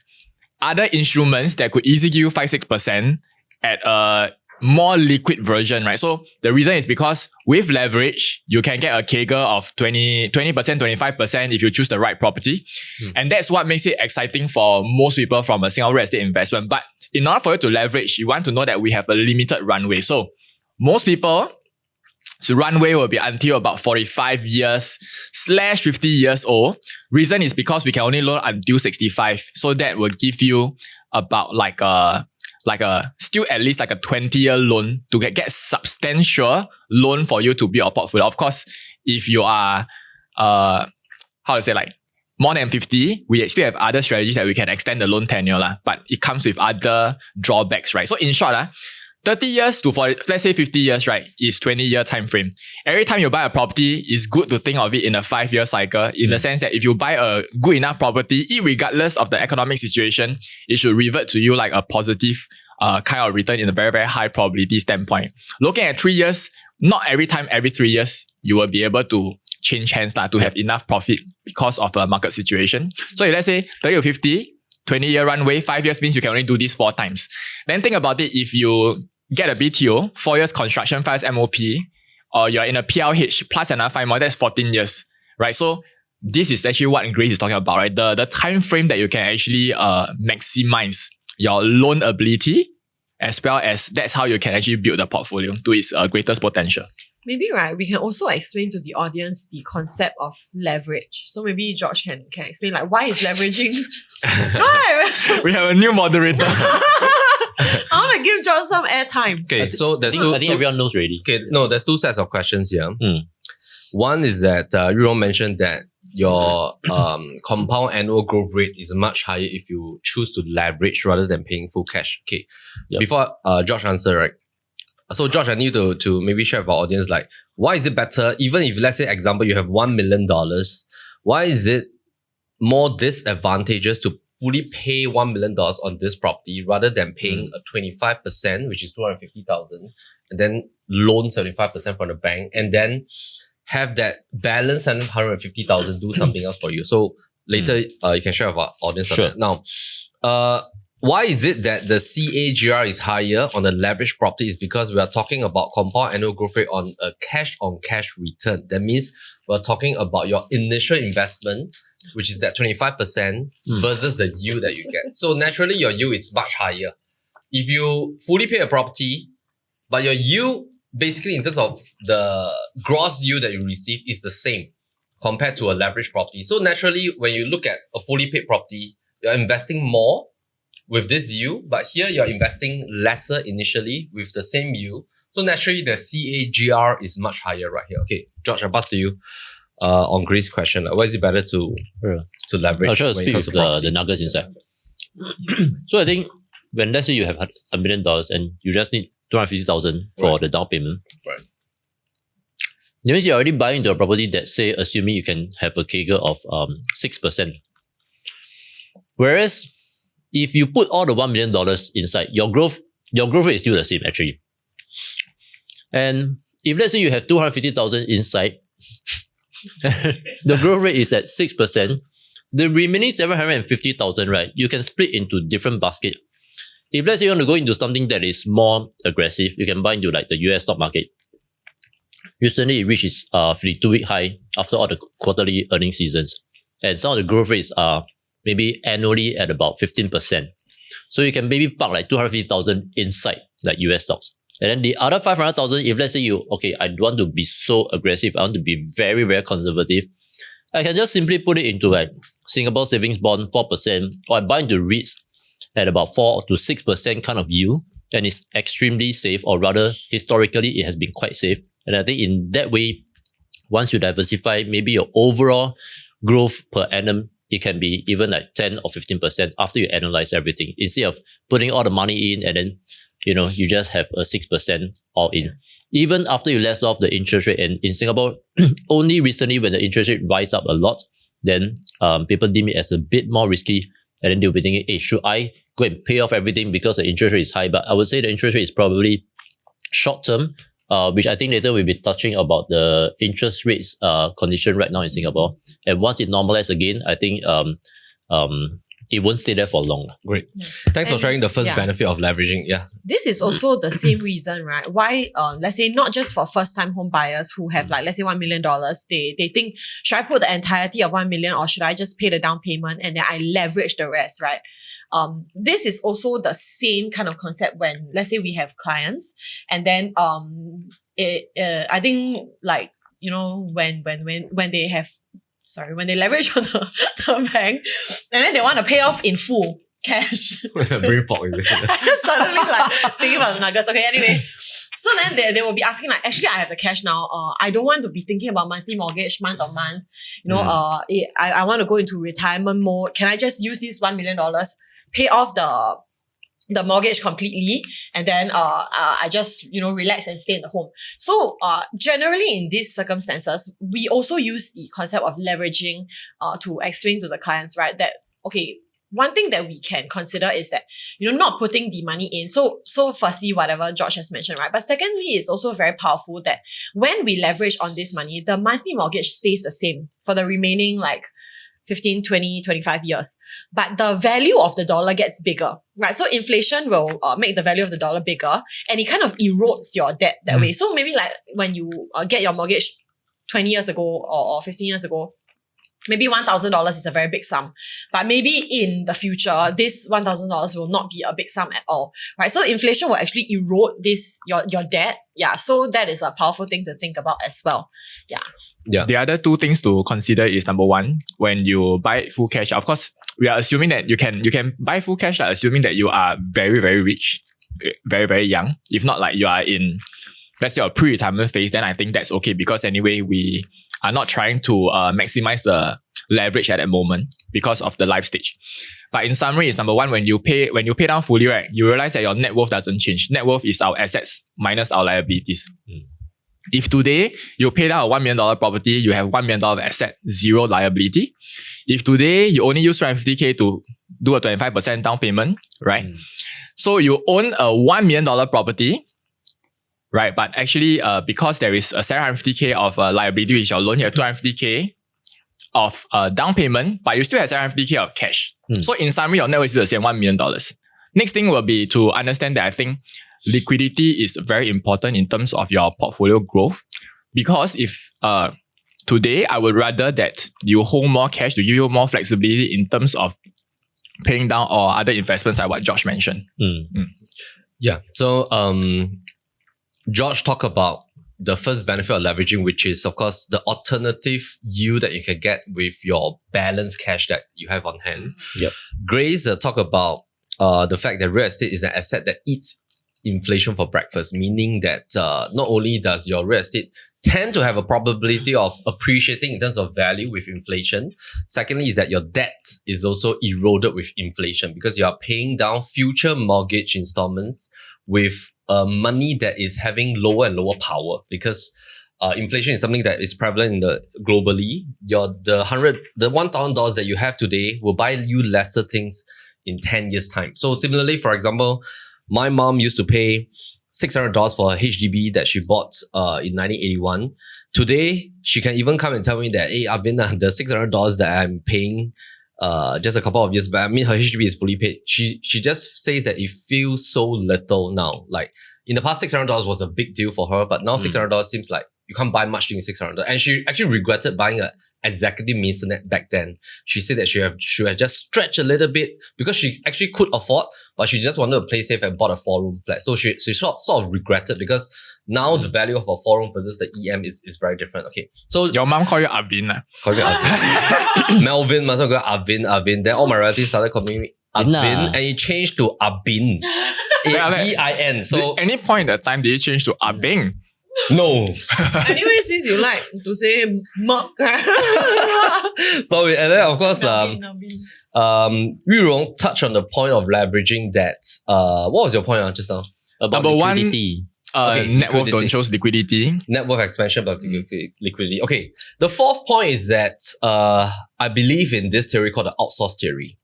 other instruments that could easily give you 5-6% at a more liquid version, right? So the reason is because with leverage, you can get a CAGR of 20%, 25% if you choose the right property. And that's what makes it exciting for most people from a Singapore real estate investment. But in order for you to leverage, you want to know that we have a limited runway. So most people, so runway will be until about 45 years / 50 years old. Reason is because we can only loan until 65. So that will give you about still at least like a 20-year loan to get substantial loan for you to build a portfolio. Of course, if you are, more than 50, we still have other strategies that we can extend the loan tenure, but it comes with other drawbacks, right? So in short, 30 years to 40, let's say 50 years, right, is 20-year time frame. Every time you buy a property, it's good to think of it in a 5-year cycle, in the sense that if you buy a good enough property, regardless of the economic situation, it should revert to you like a positive kind of return in a very, very high probability standpoint. Looking at 3 years, not every time, every 3 years, you will be able to change hands to have enough profit because of a market situation. So if let's say 30 to 50, 20-year runway, 5 years means you can only do this 4 times. Then think about it, if you get a BTO, 4 years construction, 5 years MOP, or you're in a PLH plus another 5 more, that's 14 years, right? So this is actually what Grayce is talking about, right? The time frame that you can actually maximize your loan ability as well as that's how you can actually build the portfolio to its greatest potential. Maybe, right, we can also explain to the audience the concept of leverage. So maybe George can explain like why is leveraging right? We have a new moderator. I want to give George some airtime. Okay, so there's I think everyone knows already. Okay, no, there's two sets of questions here. Mm. One is that Yu Rong mentioned that your compound annual growth rate is much higher if you choose to leverage rather than paying full cash. Okay, Yep. Before George answer, right? So George, I need to maybe share with our audience like why is it better, even if let's say example you have $1 million, why is it more disadvantageous to fully pay $1 million on this property rather than paying a 25%, which is 250,000, and then loan 75% from the bank, and then have that balance 750,000 do something else for you. So later you can share with our audience on Sure. that. Now, why is it that the CAGR is higher on the leveraged property? Is because we are talking about compound annual growth rate on a cash-on-cash return. That means we're talking about your initial investment, which is that 25% versus the yield that you get. So naturally, your yield is much higher. If you fully pay a property, but your yield, basically in terms of the gross yield that you receive, is the same compared to a leveraged property. So naturally, when you look at a fully paid property, you're investing more with this yield, but here you're investing lesser initially with the same yield. So naturally, the CAGR is much higher right here. Okay, George, I'll pass to you on Grayce's question. Why is it better to leverage? I'll try to when it speak comes with to property? the nuggets inside. So I think when let's say you have $1 million and you just need 250,000 for Right. the down payment, Right. that means you're already buying into a property that, say, assuming you can have a CAGR of 6%. Whereas if you put all the $1 million inside, your growth rate is still the same actually. And if let's say you have 250,000 inside, the growth rate is at 6%, the remaining 750,000, right, you can split into different baskets. If let's say you want to go into something that is more aggressive, you can buy into like the US stock market. Recently, it reached its 52-week high after all the quarterly earning seasons. And some of the growth rates are maybe annually at about 15%. So you can maybe park like 250,000 inside like US stocks. And then the other 500,000, if let's say I don't want to be so aggressive, I want to be very, very conservative, I can just simply put it into like Singapore savings bond 4%, or I buy into REITs at about 4 to 6% kind of yield, and it's extremely safe, or rather historically it has been quite safe. And I think in that way, once you diversify, maybe your overall growth per annum, it can be even like 10 or 15% after you analyze everything, instead of putting all the money in and then you just have a 6% all in. Even after you less off the interest rate, and in Singapore, only recently when the interest rate rise up a lot, then people deem it as a bit more risky, and then they'll be thinking, hey, should I go and pay off everything because the interest rate is high? But I would say the interest rate is probably short term, which I think later we'll be touching about the interest rates condition right now in Singapore. And once it normalizes again, I think it won't stay there for long. Great. Thanks for And- sharing the first yeah. benefit of leveraging. Yeah. This is also the same reason, right? Why, let's say, not just for first-time home buyers who have like, let's say $1 million, they think, should I put the entirety of 1 million or should I just pay the down payment and then I leverage the rest, right? This is also the same kind of concept when, let's say, we have clients and then, I think like, when they have, when they leverage on the bank and then they want to pay off in full cash. Brain fog, is it? I just suddenly like thinking about the nuggets. Okay, anyway. So then they will be asking like, actually I have the cash now. I don't want to be thinking about monthly mortgage month on month. I want to go into retirement mode. Can I just use this $1 million, pay off the mortgage completely, and then I just relax and stay in the home. So generally in these circumstances, we also use the concept of leveraging to explain to the clients, right, that okay, one thing that we can consider is that not putting the money in. So firstly, whatever George has mentioned, right, but secondly, it's also very powerful that when we leverage on this money, the monthly mortgage stays the same for the remaining like 15, 20, 25 years. But the value of the dollar gets bigger, right? So inflation will make the value of the dollar bigger and it kind of erodes your debt that way. So maybe like when you get your mortgage 20 years ago or 15 years ago, maybe $1,000 is a very big sum, but maybe in the future, this $1,000 will not be a big sum at all, right? So inflation will actually erode your debt. Yeah. So that is a powerful thing to think about as well. Yeah. Yeah. The other two things to consider is number one, when you buy full cash, of course, we are assuming that you can buy full cash, assuming that you are very, very rich, very, very young. If not, like you are in, let's say, a pre-retirement phase, then I think that's okay, because anyway, we are not trying to maximize the leverage at that moment because of the life stage. But in summary, it's number one, when you pay down fully, right, you realize that your net worth doesn't change. Net worth is our assets minus our liabilities. If today you pay down a $1 million property, you have $1 million of asset, zero liability. If today you only use 250K to do a 25% down payment, right? So you own a $1 million property, right? But actually, because there is a 750K of liability with your loan, you have 250K of down payment, but you still have 750K of cash. So in summary, your net worth is still the same, $1 million. Next thing will be to understand that I think liquidity is very important in terms of your portfolio growth. Because if today, I would rather that you hold more cash to give you more flexibility in terms of paying down or other investments like what George mentioned. Yeah. So George talked about the first benefit of leveraging, which is, of course, the alternative yield that you can get with your balanced cash that you have on hand. Yep. Grayce talked about the fact that real estate is an asset that eats inflation for breakfast, meaning that not only does your real estate tend to have a probability of appreciating in terms of value with inflation, secondly is that your debt is also eroded with inflation because you are paying down future mortgage installments with money that is having lower and lower power, because inflation is something that is prevalent globally. The $1,000 that you have today will buy you lesser things in 10 years time. So similarly, for example, my mom used to pay $600 for a HDB that she bought in 1981. Today, she can even come and tell me that, hey, Arvin, the $600 that I'm paying just a couple of years back, I mean, her HDB is fully paid. She just says that it feels so little now. Like in the past, $600 was a big deal for her, but now $600 seems like you can't buy much doing $600. And she actually regretted buying an executive maisonette back then. She said that she should have just stretched a little bit because she actually could afford, but she just wanted to play safe and bought a 4-room flat. So she sort of regretted, because now the value of a 4-room versus the EM is very different. Okay, so Your mom call you Arvin. call me Arvin. Melvin, must go Arvin. Then all my relatives started calling me Arvin, and it changed to Abin. A-B-I-N. So Any point at the time did you change to Abing? no. Anyway, since you like to say Merc, Sorry, and then of course, Nabi. Yu Rong touched on the point of leveraging debt. What was your point just now? About Number one, liquidity. Net worth liquidity. don't shows liquidity. Net worth expansion, but liquidity. Okay. The fourth point is that I believe in this theory called the outsource theory.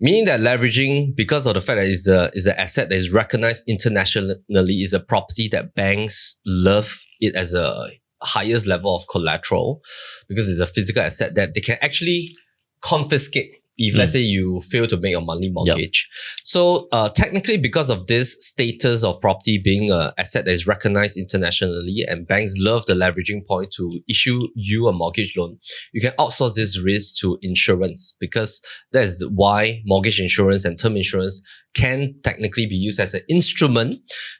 Meaning that leveraging, because of the fact that is an asset that is recognized internationally, is a property that banks love it as a highest level of collateral, because it's a physical asset that they can actually confiscate if, let's say, you fail to make your monthly mortgage. So technically, because of this status of property being an asset that is recognized internationally, and banks love the leveraging point to issue you a mortgage loan, you can outsource this risk to insurance, because that's why mortgage insurance and term insurance can technically be used as an instrument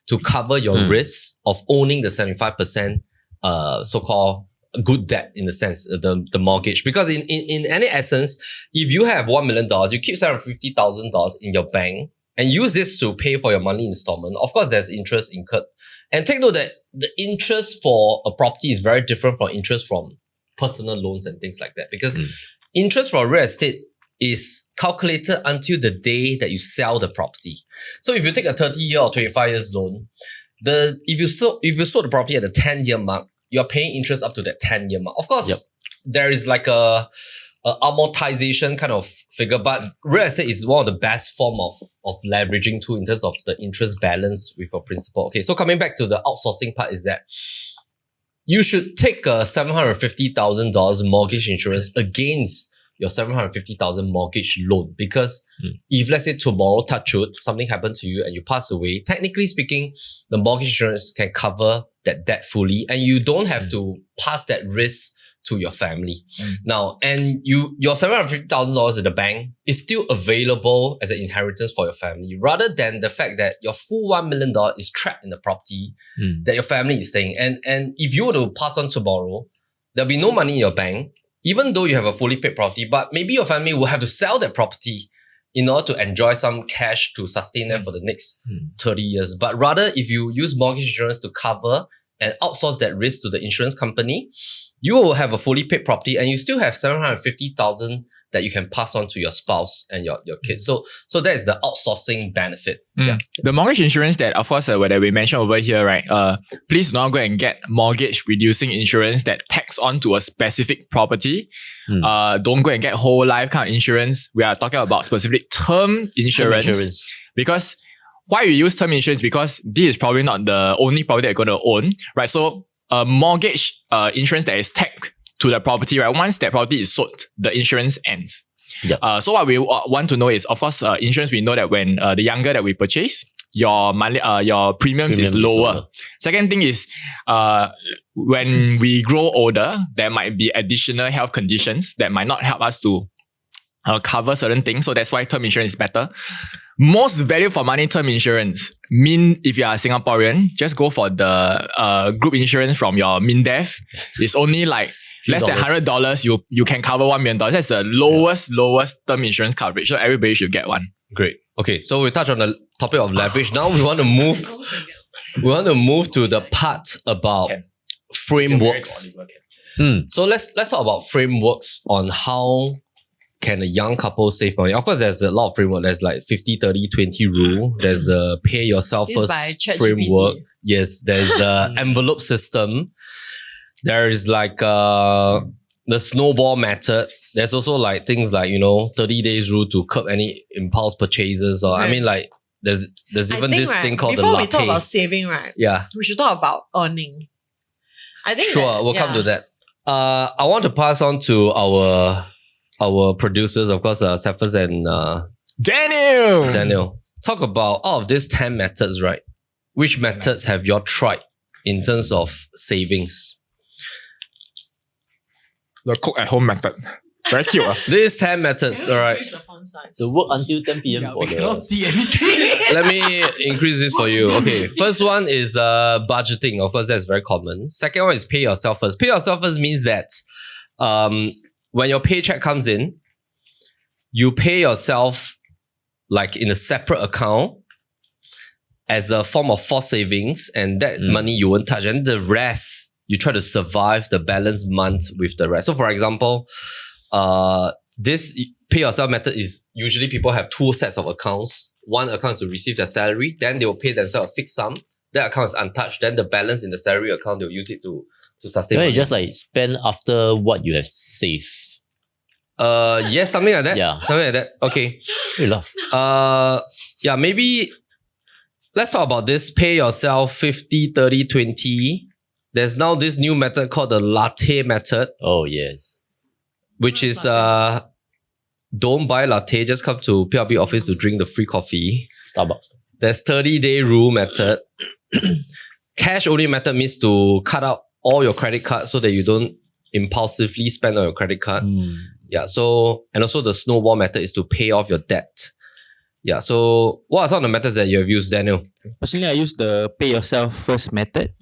to cover your risk of owning the 75% so-called good debt, in the sense, the mortgage. Because in any essence, if you have $1 million, you keep $750,000 in your bank and use this to pay for your monthly installment. Of course, there's interest incurred. And take note that the interest for a property is very different from interest from personal loans and things like that. Because interest for real estate is calculated until the day that you sell the property. So if you take a 30-year or 25 years loan, if you sold the property at the 10-year mark, you're paying interest up to that 10-year mark. Of course, there is like a amortization kind of figure, but real estate is one of the best form of leveraging tool in terms of the interest balance with your principal. Okay, so coming back to the outsourcing part is that you should take a $750,000 mortgage insurance against your $750,000 mortgage loan, because if, let's say, tomorrow, touch wood, something happened to you and you pass away, technically speaking, the mortgage insurance can cover that debt fully, and you don't have to pass that risk to your family. Now, and your $750,000 in the bank is still available as an inheritance for your family, rather than the fact that your full $1 million is trapped in the property that your family is staying. And if you were to pass on tomorrow, there'll be no money in your bank, even though you have a fully paid property, but maybe your family will have to sell that property in order to enjoy some cash to sustain them for the next 30 years. But rather, if you use mortgage insurance to cover and outsource that risk to the insurance company, you will have a fully paid property and you still have $750,000 that you can pass on to your spouse and your kids. So that is the outsourcing benefit. Yeah. The mortgage insurance that, of course, that we mentioned over here, right? Please do not go and get mortgage reducing insurance that tags on to a specific property. Don't go and get whole life kind of insurance. We are talking about specific term insurance. Because why we use term insurance? Because this is probably not the only property that you're going to own, right? So mortgage insurance that is tagged to the property, right? Once that property is sold, the insurance ends. Yep. So what we want to know is, of course, insurance, we know that when the younger that we purchase, your monthly, your premiums is lower. Second thing is, when we grow older, there might be additional health conditions that might not help us to cover certain things. So that's why term insurance is better. Most value for money term insurance mean if you are a Singaporean, just go for the group insurance from your MINDEF. It's only like less than $100, you can cover $1 million. That's the lowest term insurance coverage. So everybody should get one. Great. Okay, so we touched on the topic of leverage. Now we want to move. We want to move to the part about frameworks. So let's talk about frameworks on how can a young couple save money. Of course, there's a lot of framework. There's like 50-30-20 rule. There's the pay yourself first framework. Yes, there's the envelope system. There is like the snowball method. There's also like things like, 30 days rule to curb any impulse purchases. Or I mean, like there's even this thing called the latte. Before we talk about saving, right? Yeah. We should talk about earning. I think we'll come to that. I want to pass on to our producers, of course, Cephas and Daniel. Talk about all of these 10 methods, right? Which methods have you all tried in terms of savings? The cook at home method. Very cute. These 10 methods, all right. The work until 10 p.m. we cannot see anything. Let me increase this for you. Okay. First one is budgeting. Of course, that's very common. Second one is pay yourself first. Pay yourself first means that when your paycheck comes in, you pay yourself like in a separate account as a form of forced savings, and that money you won't touch. And the rest, you try to survive the balance month with the rest. So for example, this pay yourself method is usually people have two sets of accounts. One account is to receive their salary, then they will pay themselves a fixed sum. That account is untouched. Then the balance in the salary account, they'll use it to sustain. You just like spend after what you have saved. Yes, something like that. Yeah. Something like that. Okay. We love. Yeah, maybe let's talk about this. Pay yourself 50-30-20. There's now this new method called the latte method. Oh, yes. Which is don't buy latte, just come to PLB office to drink the free coffee. Starbucks. There's 30-day rule method. Cash only method means to cut out all your credit cards so that you don't impulsively spend on your credit card. Yeah, so, and also the snowball method is to pay off your debt. Yeah, so what are some of the methods that you have used, Daniel? Personally, I use the pay yourself first method,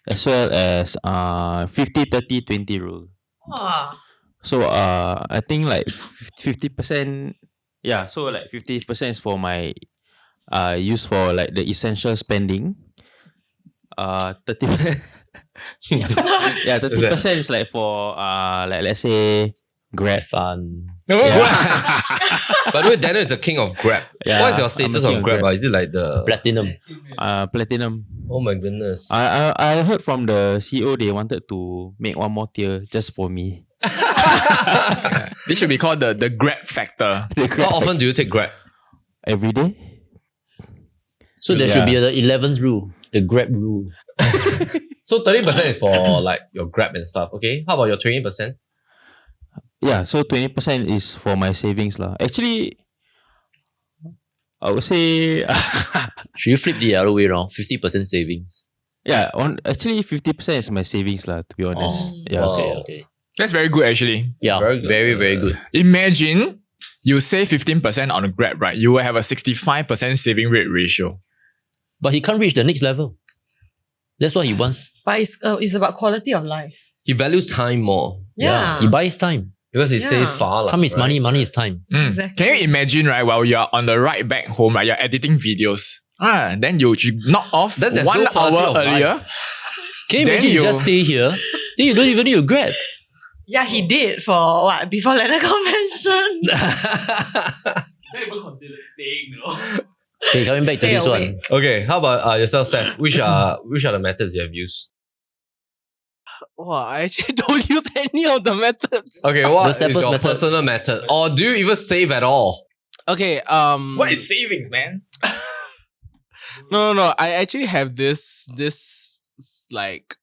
as well as 50-30-20 rule. So I think like 50%, yeah, so like 50% is for my use for like the essential spending. 30% yeah, 30% is like for like let's say Grab fun. Yeah. By the way, Daniel is the king of Grab. Yeah, what is your status on Grab? Is it like the Platinum. Platinum. Oh my goodness. I heard from the CEO they wanted to make one more tier just for me. This should be called the Grab factor. How often do you take Grab? Every day. So there should be the 11th rule, the Grab rule. So 30% is for like your Grab and stuff. Okay. How about your 20%? Yeah, so 20% is for my savings lah. Actually, I would say Should you flip the other way around? 50% savings. yeah, actually 50% is my savings lah, to be honest. Yeah. Okay. That's very good actually. Yeah, very, very good. Imagine you save 15% on a Grab, right? You will have a 65% saving rate ratio. But he can't reach the next level. That's what he wants. But it's about quality of life. He values time more Yeah. He buys time. because he stays far. Time is right? money, money is time. Exactly. Can you imagine, right, while you're on the ride back home, right, you're editing videos. Then you knock off Then there's 1 no quality hour of life. earlier. Can you Then imagine you you- just stay here? Then you don't even need to Grab. Yeah, he did for what? Before Leonard Convention. Not even considered staying, Okay, coming back to Stay this awake. one. Okay, how about yourself, Seth? Which are the methods you have used? Wow, I actually don't use any of the methods. Okay, what The is safest your method. personal method? Or do you even save at all? Okay, What is savings, man? No. I actually have this like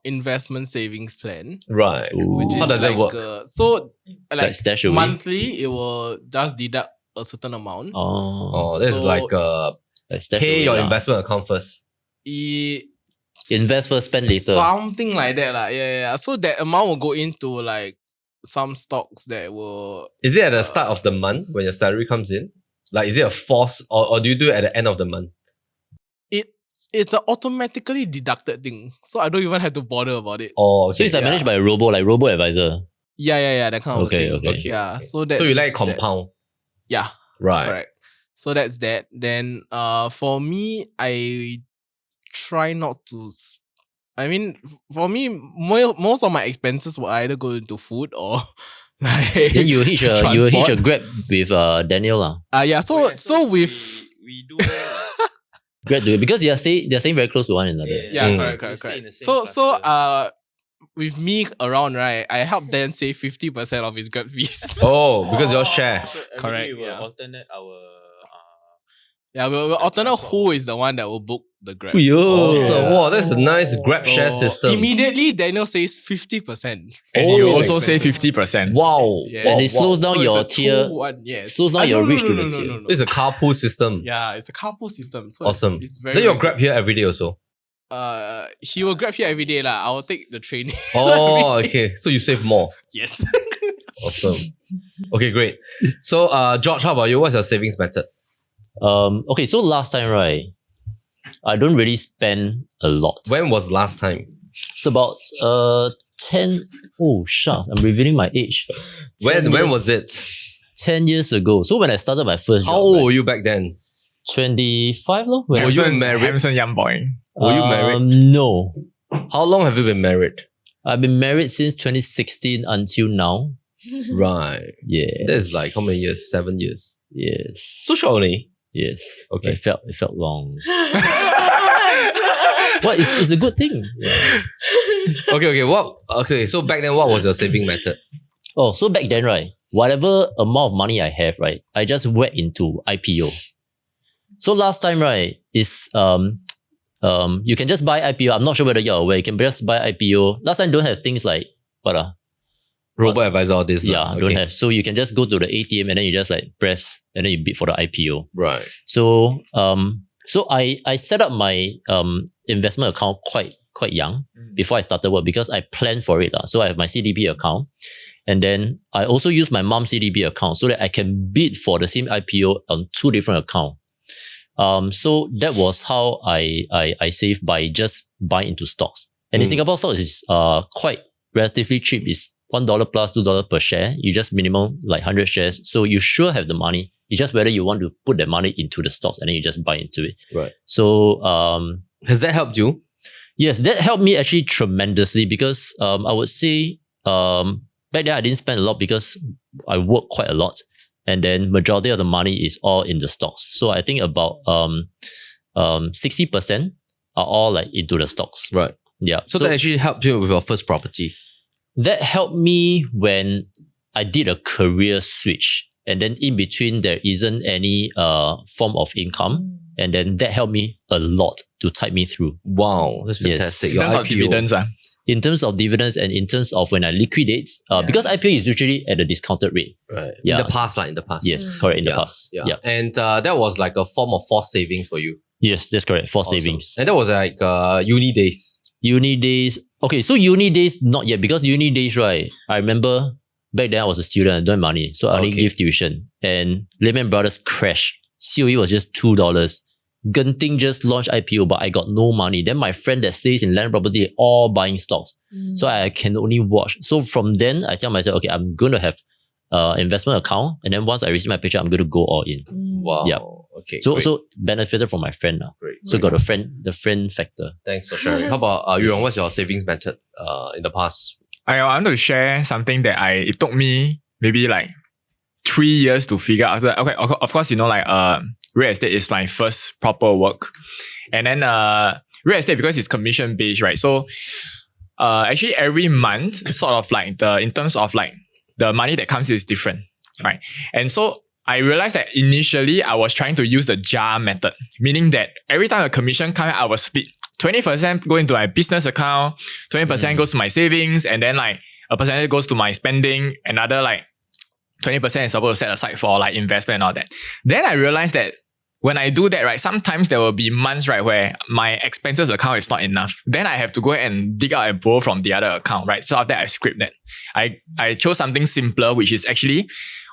investment savings plan, Right. which Ooh. is How does like that work? so Like like stash away. monthly it will just deduct a certain amount. Oh, this is So- like Like stash pay away your lah. investment account first. Invest first, spend later. Something like that, lah. Yeah. So that amount will go into like some stocks that will. Is it at the start of the month when your salary comes in? Like, is it a force or do you do it at the end of the month? It's an automatically deducted thing, so I don't even have to bother about it. Oh, okay. So it's like Yeah. managed by a robo, like robo advisor. Yeah, that kind of Okay, thing. okay. Yeah, so that. So you like compound. Yeah, Right. correct. So that's that. Then, for me, I try not to. I mean, for me, most of my expenses will either go into food or like. Then you hitch a transport. Grab with Daniel lah. Yeah. So with. we do that. Grab do it because they're staying very close to one another. Yeah, Mm. correct. stay in the same So cluster. with me around, right, I help Dan save 50% of his Grab fees. Oh, because you all share. So every Correct, day we will yeah. alternate our Yeah, we'll alternate who is the one that will book the Grab. Yo. Awesome. Wow, that's a nice Grab So share system. Immediately, Daniel says 50%. And you Oh. also say 50%. Wow. Yes. And it slows down So it's your a tier. 2-1, yes. slows down your reach to the tier. No. It's a carpool system. Yeah, it's a carpool system. So Awesome. It's very. Then you'll very Grab here every day also. good. He will Grab here every day lah. I will take the train. Oh, okay. So you save more. Yes. Awesome. Okay, great. So, George, how about you? What's your savings method? Okay, so last time, right, I don't really spend a lot. When was last time? It's about 10. Oh, shucks, I'm revealing my age. When 10 years- was it? 10 years ago. So when I started my first How job, old right, were you back then? 25 lor. When Were you Hamson- married? Hamson young boy. Were you married? No. How long have you been married? I've been married since 2016 until now. Right. Yeah. That's like how many years? 7 years. Yes. So short only. Yes. Okay. It felt long. What? It's a good thing. Yeah. Okay, so back then, what was your saving method? Oh, so back then, right, whatever amount of money I have, right, I just went into IPO. So last time, right, is you can just buy IPO. I'm not sure whether you're aware. You can just buy IPO. Last time don't have things like Robo-advisor, all this. yeah, lah. don't Okay. have. So you can just go to the ATM and then you just like press and then you bid for the IPO. Right. So so I set up my investment account quite young before I started work because I planned for it. So I have my CDB account. And then I also use my mom's CDB account so that I can bid for the same IPO on 2 different accounts. So that was how I saved by just buying into stocks. And in Singapore, stocks is quite relatively cheap. It's $1 plus $2 per share. You just minimum like 100 shares. So you sure have the money. It's just whether you want to put that money into the stocks and then you just buy into it. Right. So Has that helped you? yes, that helped me actually tremendously because I would say back then I didn't spend a lot because I work quite a lot. And then majority of the money is all in the stocks. So I think about 60% are all like into the stocks. Right. Yeah. So that actually helped you with your first property. that helped me when I did a career switch. And then in between there isn't any form of income. And then that helped me a lot to tide me through. Wow, that's Yes. fantastic. In Your terms of IPO. dividends, In terms of dividends and in terms of when I liquidate, because IPO is usually at a discounted rate. Right. Yeah. In the past, in the past. Yes, correct, in the past. Yeah. Yeah. And that was like a form of forced savings for you. Yes, that's correct. For Awesome. savings. And that was like uni days. Uni days. Okay, so uni days, not yet. Because uni days, right, I remember back then I was a student, I don't have money. So I only give tuition. And Lim Brothers crashed. COE was just $2. Genting just launched IPO, but I got no money. Then my friend that stays in land property, all buying stocks. So I can only watch. So from then, I tell myself, okay, I'm going to have investment account. And then once I receive my paycheck, I'm going to go all in. Wow. Yeah. Okay. So great. so benefited from my friend now. Great. So got the friend factor. Thanks for sharing. How about Yu Rong? What's your savings method in the past? I want to share something that it took me maybe like 3 years to figure out. Okay, of course, real estate is my first proper work. And then real estate, because it's commission based, right? So actually every month, sort of like in terms of like the money that comes is different, right? And so I realized that initially I was trying to use the jar method, meaning that every time a commission comes, I will split 20% go into my business account, 20% goes to my savings, and then like a percentage goes to my spending, another like 20% is supposed to set aside for like investment and all that. Then I realized that when I do that, right, sometimes there will be months, right, where my expenses account is not enough. Then I have to go and dig out and borrow from the other account, right? So after that, I script that. I chose something simpler, which is actually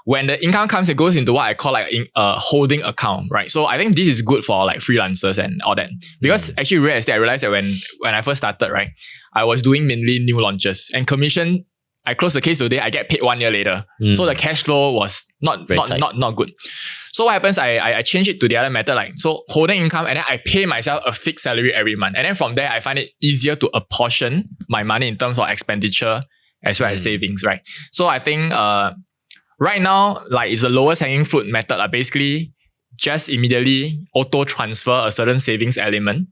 when the income comes, it goes into what I call like a holding account, right? So I think this is good for like freelancers and all that. Because actually real estate, I realized that when I first started, right, I was doing mainly new launches and commission. I close the case today, I get paid 1 year later. So the cash flow was not good. So what happens, I change it to the other method, like, so holding income, and then I pay myself a fixed salary every month. And then from there, I find it easier to apportion my money in terms of expenditure as well as savings, right? So I think right now, like, it's the lowest hanging fruit method. Basically, just immediately auto transfer a certain savings element.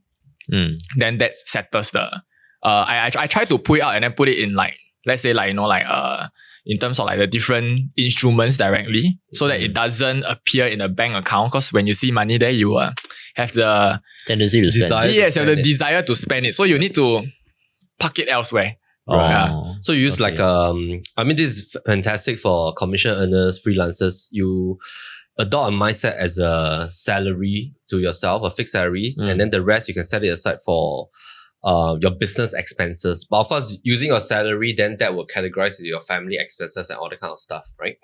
Then that settles the... I try to pull it out and then put it in like, let's say like, in terms of like the different instruments directly, so that it doesn't appear in a bank account. Because when you see money there, you have the tendency to spend. Yes, you have the desire to spend it. So you need to park it elsewhere. Right. Yeah. So you use this is fantastic for commission earners, freelancers. You adopt a mindset as a salary to yourself, a fixed salary, and then the rest you can set it aside for your business expenses. But of course, using your salary, then that will categorize your family expenses and all that kind of stuff, right?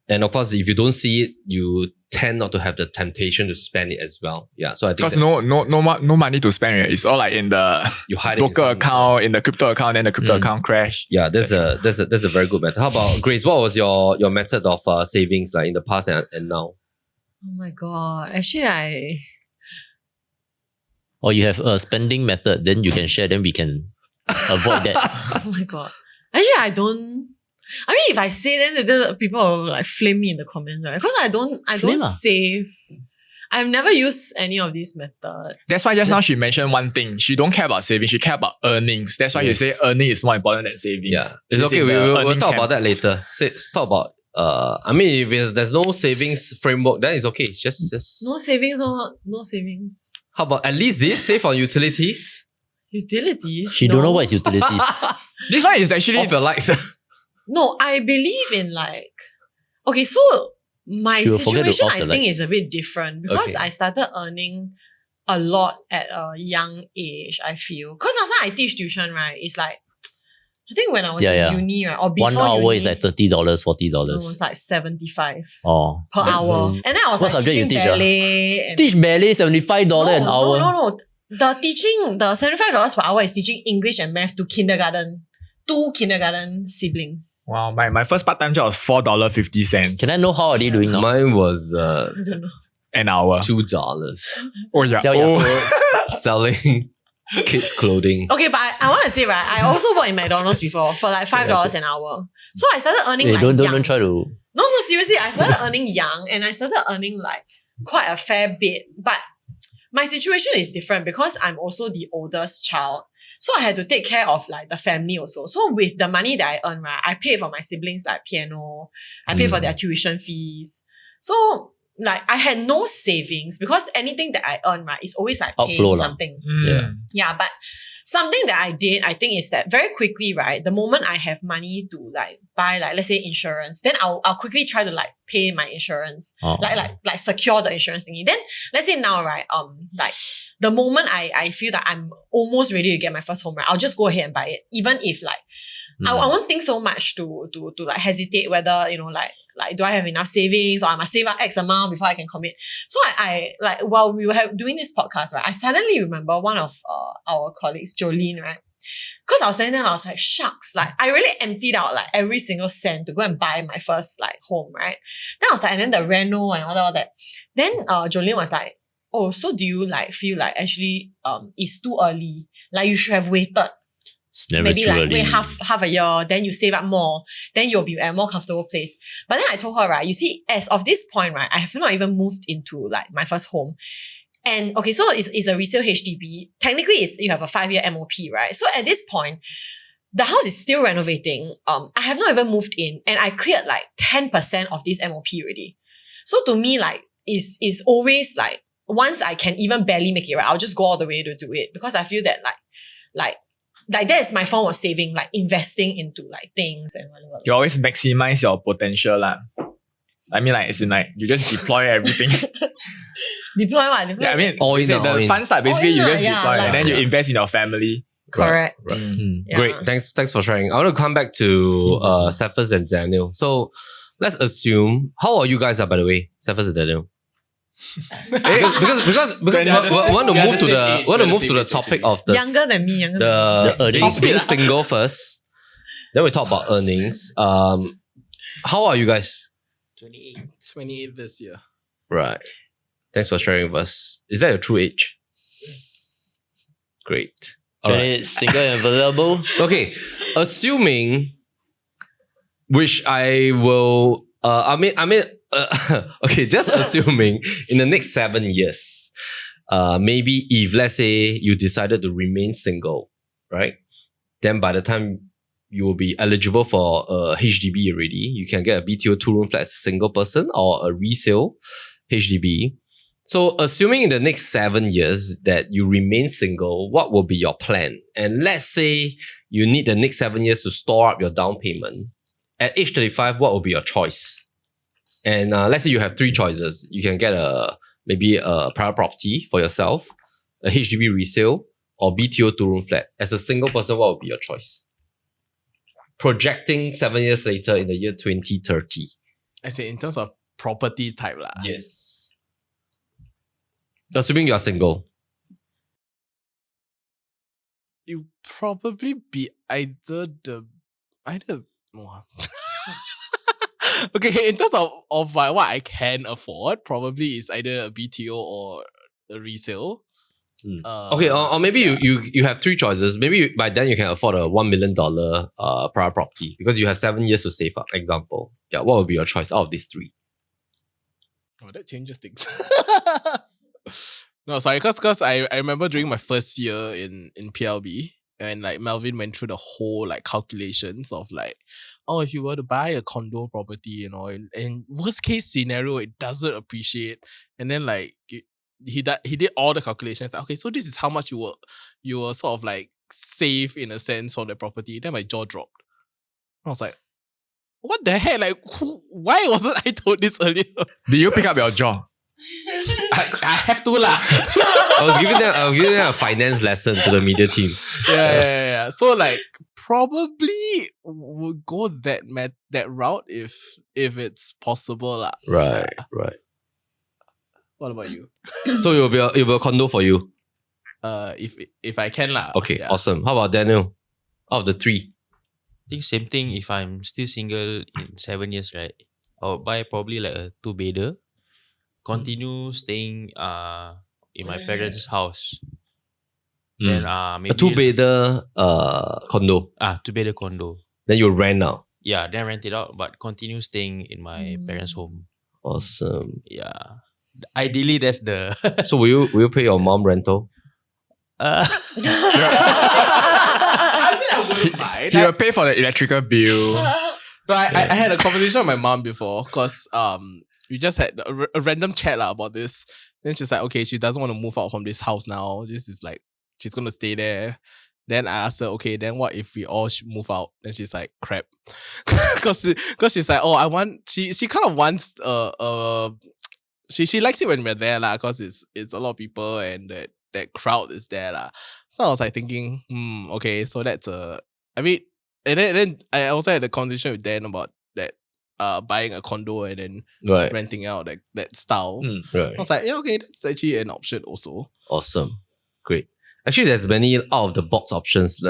And of course, if you don't see it, you tend not to have the temptation to spend it as well. Yeah, so I think because no money to spend. Right? It's all like in the you hide broker account, in the crypto account, then the crypto account crash. Yeah, that's a very good method. How about Grayce? What was your method of savings like in the past and now? Oh my god! Actually, Or you have a spending method, then you can share, then we can avoid that. oh my god! Actually, I don't. I mean, if I say, then the people will like flame me in the comments, right? Because I don't save. I've never used any of these methods. That's why just now she mentioned one thing. She don't care about saving. She care about earnings. That's why you say earning is more important than saving. Yeah, it's okay. We'll talk about that later. Let's talk about. I mean, if there's no savings framework, then it's okay. Just no savings or no savings. How about at least this save on utilities? Utilities? She don't know what is utilities. This one is actually off your lights. No, I believe in like... Okay, so my situation I think is a bit different because I started earning a lot at a young age, I feel. Because last time I teach tuition, right? It's like, I think when I was in uni, right? Or before 1 hour uni, is like $30, $40. it was like 75 per hour. And then I was what like subject you teaching teach? ballet. And Teach ballet, $75 an hour. No. The $75 per hour is teaching English and math to kindergarten. 2 kindergarten siblings. wow. My first part-time job was $4.50 Can I know how are they doing now? Mine was I don't know. an hour. $2 Oh yeah. Sell Yakult. selling kids clothing. Okay, but I want to say, right, I also worked in McDonald's before for like $5 an hour. So I started earning young. Don't try to... No, seriously, I started earning young and I started earning like quite a fair bit. But my situation is different because I'm also the oldest child. So I had to take care of like the family also. So with the money that I earn, right, I pay for my siblings like piano. I pay for their tuition fees. So like I had no savings because anything that I earn, right, is always like Outflow paying lah. something. Yeah. Yeah, but something that I did, I think, is that very quickly, right, the moment I have money to like buy, like, let's say insurance, then I'll quickly try to like pay my insurance, like secure the insurance thingy. Then let's say now, right, like the moment I feel that I'm almost ready to get my first home, right, I'll just go ahead and buy it, even if like I won't think so much to like hesitate whether, you know, like do I have enough savings or I must save up X amount before I can commit. So I like while we were doing this podcast, right, I suddenly remember one of our colleagues, Jolene, right? Because I was standing there and I was like, shucks, like I really emptied out like every single cent to go and buy my first like home, right? Then I was like, and then the reno and all that. Then Jolene was like, oh, so do you like feel like actually it's too early? Like you should have waited. It's never Maybe too like early. wait half a year, then you save up more, then you'll be at a more comfortable place. But then I told her, right, you see, as of this point, right, I have not even moved into like my first home. And okay, so it's a resale HDB. Technically, you have a 5-year MOP, right? So at this point, the house is still renovating. I have not even moved in, and I cleared like 10% of this MOP already. So to me, like, is always like once I can even barely make it right, I'll just go all the way to do it because I feel that like that is my form of saving, like investing into like things and whatever. You always maximize your potential lah. I mean, like, it's in like you just deploy everything. Deploy what? Deploy Yeah, I mean, All in, the all in. funds are basically All in you lah, just yeah, deploy like- and then you invest in your family. correct. Right. Yeah. Great. Thanks for sharing. I want to come back to Cephas and Daniel. So let's assume, how old are you guys by the way? Cephas and Daniel. because we want to move to the topic of the Younger than me, younger than me. The earnings. being single first. Then we talk about earnings. How are you guys? 28 this year. Right. Thanks for sharing with us. Is that your true age? Great. All right. Single and available. Okay. Assuming, which I will. Okay. Just assuming in the next 7 years, maybe if let's say you decided to remain single, right? Then by the time you will be eligible for a HDB already, you can get a BTO 2-room flat as a single person or a resale HDB. So assuming in the next 7 years that you remain single, what will be your plan? And let's say you need the next 7 years to store up your down payment. At age 35, what will be your choice? And let's say you have 3 choices. You can get maybe a private property for yourself, a HDB resale, or BTO 2-room flat. As a single person, what would be your choice? Projecting 7 years later in the year 2030. I say in terms of property type lah. Yes. Assuming you are single. You probably be either. Okay, in terms of what I can afford, probably is either a BTO or a resale. Okay, or maybe you have 3 choices. Maybe by then you can afford a $1 million private property because you have 7 years to save up. Example. Yeah, what would be your choice out of these 3? Oh, that changes things. No, sorry, because I remember during my first year in PLB, and like Melvin went through the whole like calculations of like, oh, if you were to buy a condo property, you know, in worst case scenario, it doesn't appreciate. And then like he did all the calculations. Okay, so this is how much you will sort of like save in a sense from the property. Then my jaw dropped. I was like, what the heck? Like, why wasn't I told this earlier? Did you pick up your jaw? I have to lah. I was giving them a finance lesson to the media team. Yeah. So like probably would go that route if it's possible lah. Right. What about you? So it will be a condo for you. If I can lah. Okay, Yeah. awesome. How about Daniel? Out of the 3. I think same thing. If I'm still single in 7 years, right, I'll buy probably like a 2-bedder. Continue staying in my parents' house. Then maybe A 2-bedder condo. 2-bedder condo. Then you rent now. Yeah, then rent it out, but continue staying in my parents' home. Awesome. Yeah. Ideally, that's the. So will you pay your mom rental? I mean, I wouldn't mind. He will pay for the electrical bill. No, I had a conversation with my mom before because we just had a random chat about this. Then she's like, okay, she doesn't want to move out from this house now. This is like, she's going to stay there. Then I asked her, okay, then what if we all move out? Then she's like, crap. Cause she's like, oh, she kind of wants, she likes it when we're there lah, cause it's a lot of people and that crowd is there lah. So I was like thinking, okay, so that's I mean, and then I also had a conversation with Dan about that, buying a condo and then renting out that style. Right. I was like, yeah, okay, that's actually an option also. Awesome. Great. Actually, there's many out of the box options.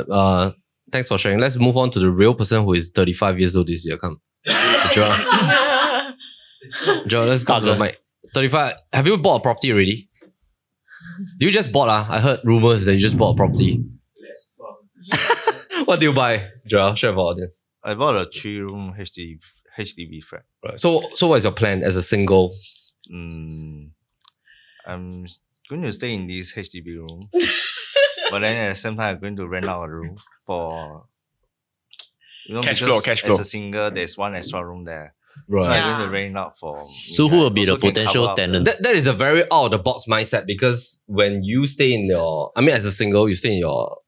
Thanks for sharing. Let's move on to the real person who is 35 years old this year. Come. Joel, let's go to the mic. 35. Have you bought a property already? You just bought I heard rumors that you just bought a property. What do you buy, Joel? Share with our audience. I bought a 3-room HDB flat. Right. So what is your plan as a single? I'm going to stay in this HDB room. But then at the same time, I'm going to rent out a room for, cash because flow. as a single, there's one extra room there. Right. So I'm going to rent out for... So who will be the potential tenant? That is a very out of the box mindset, because when you stay in as a single, you stay in your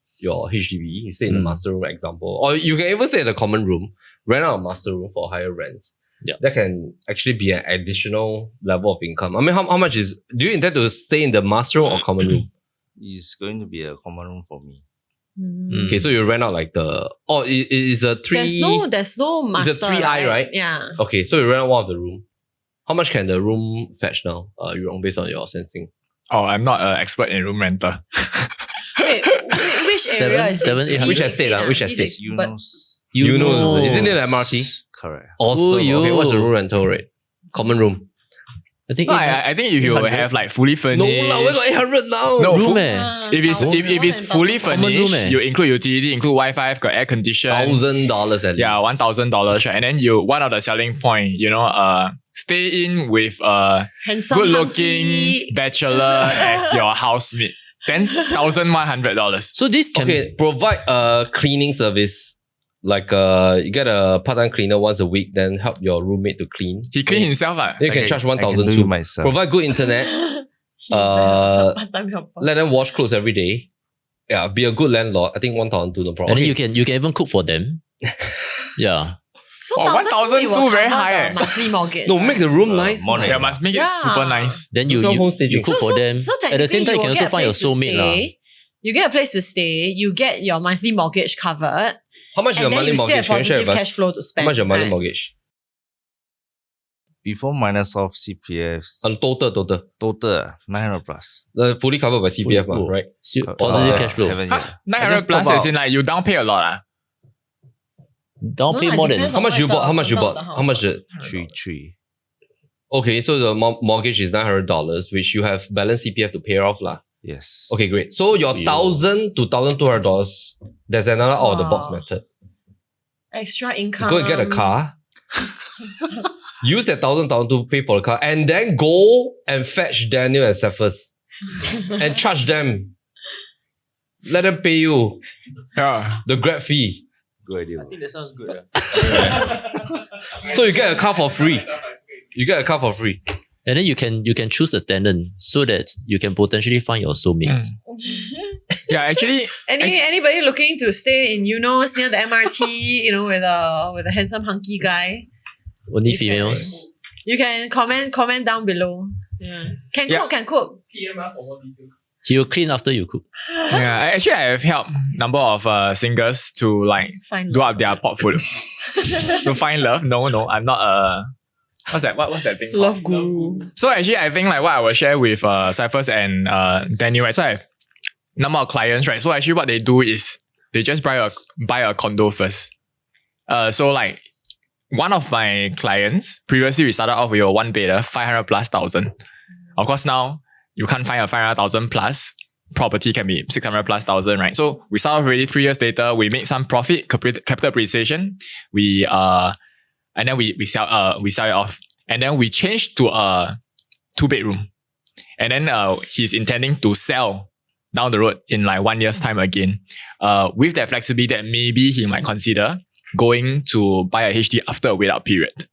HDB, you stay in the master room, example, or you can even stay in the common room, rent out a master room for higher rent. Yeah. That can actually be an additional level of income. I mean, how much do you intend to stay in the master room or common room? It's going to be a common room for me. Okay, so you rent out like it is a 3... There's no master. It's a 3i, right? Yeah. Okay, so you rent out one of the room. How much can the room fetch now, Yu Rong, based on your sensing? Oh, I'm not an expert in room rental. Wait, which area is seven, it? 800. Which estate? Which estate? You know. Isn't it MRT? Correct. Awesome. Okay, what's the room rental rate? Common room. I think I think if you 800. have like fully furnished. No, we got 800 now. No, room if it's fully furnished, room, you include utility, include Wi-Fi, got air condition. $1,000 at least. Yeah, $1,000, right? And then one of the selling point, stay in with a Handsome, good looking hunky. bachelor as your housemate. Then $1,100. So this can provide a cleaning service. Like you get a part-time cleaner once a week, then help your roommate to clean. He clean himself. You can charge 1,000 do too. it myself. Provide good internet. Part-time helper. Let them wash clothes every day. Yeah, be a good landlord. I think 1,002 no problem. and then you can even cook for them. Yeah. So Oh, 1,002 1,002 very high, the eh. monthly mortgage. No, make the room nice. morning. Yeah, must make it super nice. Then you Some home staging. cook for them. At the same time, you can also find your soulmate lah. You get a place to stay. You get your monthly mortgage covered. How much is your And then monthly you still mortgage? have Can you share positive with cash us? flow to spend. How much is your monthly right? mortgage? Before minus off CPF, Total. total 900 plus. Fully covered by CPF, Oh. right? Positive cash flow. Haven't Huh? yet. 900 just plus top as up. in like you down pay a lot. Down pay more than depends How on much what you is bought? the How much you amount bought? of the How much? house. 3. Okay, so the mortgage is $900, which you have balance CPF to pay off lah. Yes. Okay, great. So your $1,000 to $1,200, there's another out of the box Wow. method. Extra income. Go and get a car. Use that $1,000 to pay for the car, and then go and fetch Daniel and Cephas and charge them. Let them pay you Yeah. the Grab fee. Good idea. I think that sounds good. So you get a car for free. You get a car for free. and then you can choose a tenant so that you can potentially find your soulmate. Yeah, actually, Anybody looking to stay in Eunos near the MRT, with a handsome hunky guy, Only You can- females. you can comment down below. Yeah. Can Yeah. cook. He will clean after you cook. yeah, actually I have helped number of singles to like Fine. do up their portfolio. To find love. No, I'm not a... What's that thing? Love called? guru. So actually, I think like what I will share with Cyphers and Danny, right? So I have number of clients, right? So actually what they do is they just buy a condo first. So like one of my clients, previously we started off with a one bedder, 500 plus thousand. Of course now you can't find a 500,000 plus. Property can be 600 plus thousand, right? So we started already 3 years later, we made some profit, capital appreciation. And then we sell it off. And then we changed to a 2-bedroom. And then he's intending to sell down the road in like 1 year's time again. With that flexibility that maybe he might consider going to buy a HD after a wait out period.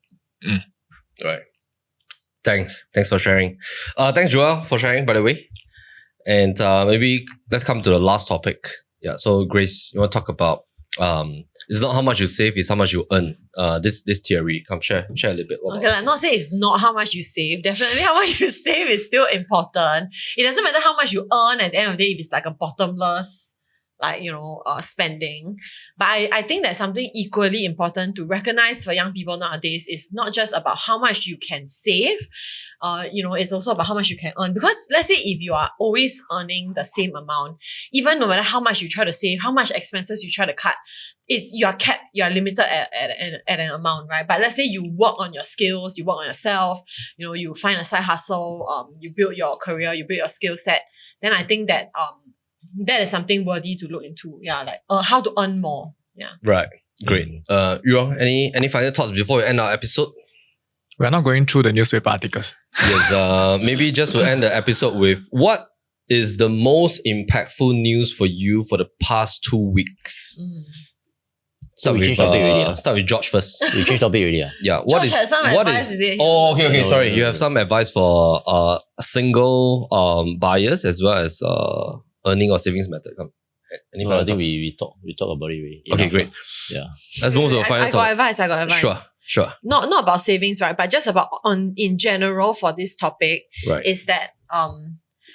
Right. Thanks for sharing. Thanks, Joel, for sharing, by the way. And maybe let's come to the last topic. Yeah. So Grayce, you want to talk about it's not how much you save, it's how much you earn. This theory. Come share a little bit. Okay, I'm not saying it's not how much you save. Definitely how much you save is still important. It doesn't matter how much you earn at the end of the day if it's like a bottomless spending. But I think that something equally important to recognize for young people nowadays is not just about how much you can save, it's also about how much you can earn. Because let's say if you are always earning the same amount, even no matter how much you try to save, how much expenses you try to cut, you are capped, you are limited at an amount, right? But let's say you work on your skills, you work on yourself, you find a side hustle, you build your career, you build your skill set, then I think that that is something worthy to look into. Yeah, like how to earn more. Yeah. Right. Great. Yu Rong, any final thoughts before we end our episode? We're not going through the newspaper articles. Yes. Maybe just to end the episode with what is the most impactful news for you for the past 2 weeks? So we changed topic already. Start with George first. We changed topic already. Yeah. George has some advice today. Oh, okay. No, Sorry. no, You no. have some advice for single buyers as well as earning or savings method. Any No, final I think thoughts? we talk about it already. Okay, Enough, great. Yeah. Let's move to the final I got topic. advice. I got advice. Sure. Not about savings, right? But just about in general for this topic, Right. is that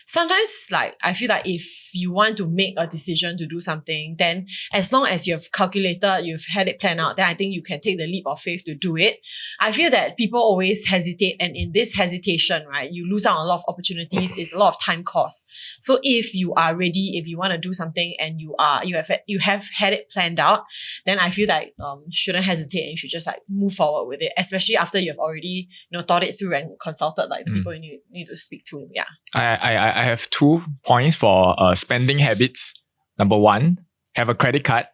sometimes like I feel like if you want to make a decision to do something, then as long as you've calculated, you've had it planned out, then I think you can take the leap of faith to do it. I feel that people always hesitate, and in this hesitation, right, you lose out on a lot of opportunities. It's a lot of time cost. So if you are ready, if you want to do something and you have had it planned out, then I feel that shouldn't hesitate and you should just like move forward with it, especially after you've already thought it through and consulted like the people you need to speak to. Yeah. I have 2 points for spending habits. Number 1, have a credit card,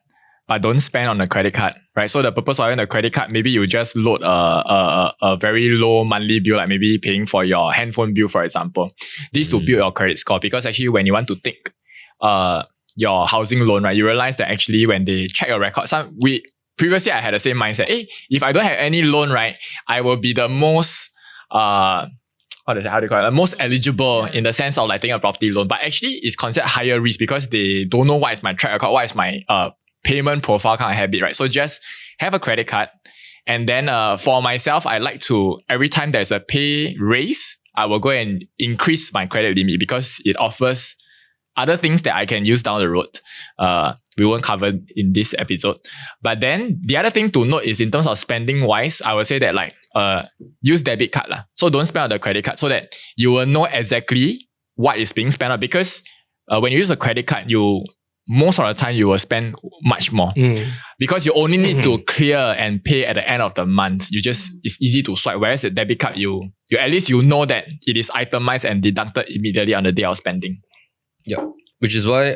but don't spend on the credit card, right? So the purpose of having a credit card, maybe you just load a very low monthly bill, like maybe paying for your handphone bill, for example. This to build your credit score, because actually when you want to take your housing loan, right, you realize that actually when they check your record, previously I had the same mindset. If I don't have any loan, right, I will be the most how do you call it? Most eligible in the sense of like taking a property loan. But actually it's considered higher risk because they don't know what is my track record, what is my payment profile kind of habit, right? So just have a credit card. And then for myself, I like to, every time there's a pay raise, I will go and increase my credit limit because it offers other things that I can use down the road. We won't cover in this episode. But then the other thing to note is in terms of spending wise, I would say that like use debit card lah. So don't spend on the credit card so that you will know exactly what is being spent on. Because when you use a credit card, most of the time you will spend much more because you only need to clear and pay at the end of the month. It's easy to swipe. Whereas the debit card, you at least you know that it is itemized and deducted immediately on the day of spending. Yeah, which is why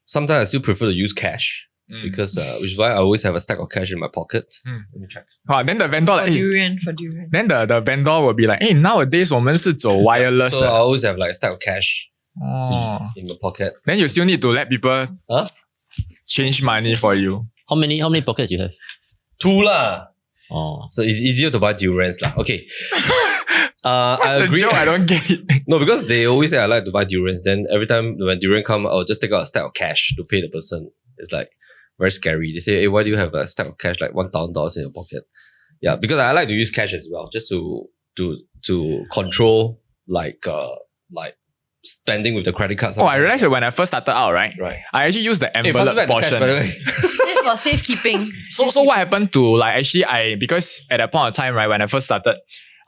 sometimes I still prefer to use cash because which is why I always have a stack of cash in my pocket. Let me check. Then the vendor For durian. then the vendor will be like, hey, nowadays 我们是走 wireless So 的. I always have like a stack of cash Oh. in my pocket. Then you still need to let people change money for you. How many pockets you have? 2 lah. Oh. So it's easier to buy durians lah. Okay. I What's the agree. joke? I don't get it. No, because they always say I like to buy durians. Then every time when durian come, I'll just take out a stack of cash to pay the person. It's like very scary. They say, hey, why do you have a stack of cash like $1,000 in your pocket? Yeah, because I like to use cash as well, just to control like spending with the credit card. I realized that when I first started out, right? Right. I actually used the Hey, envelope pass back the cash, portion. by the way. This was safekeeping. So what happened to like actually because at that point of time, right, when I first started,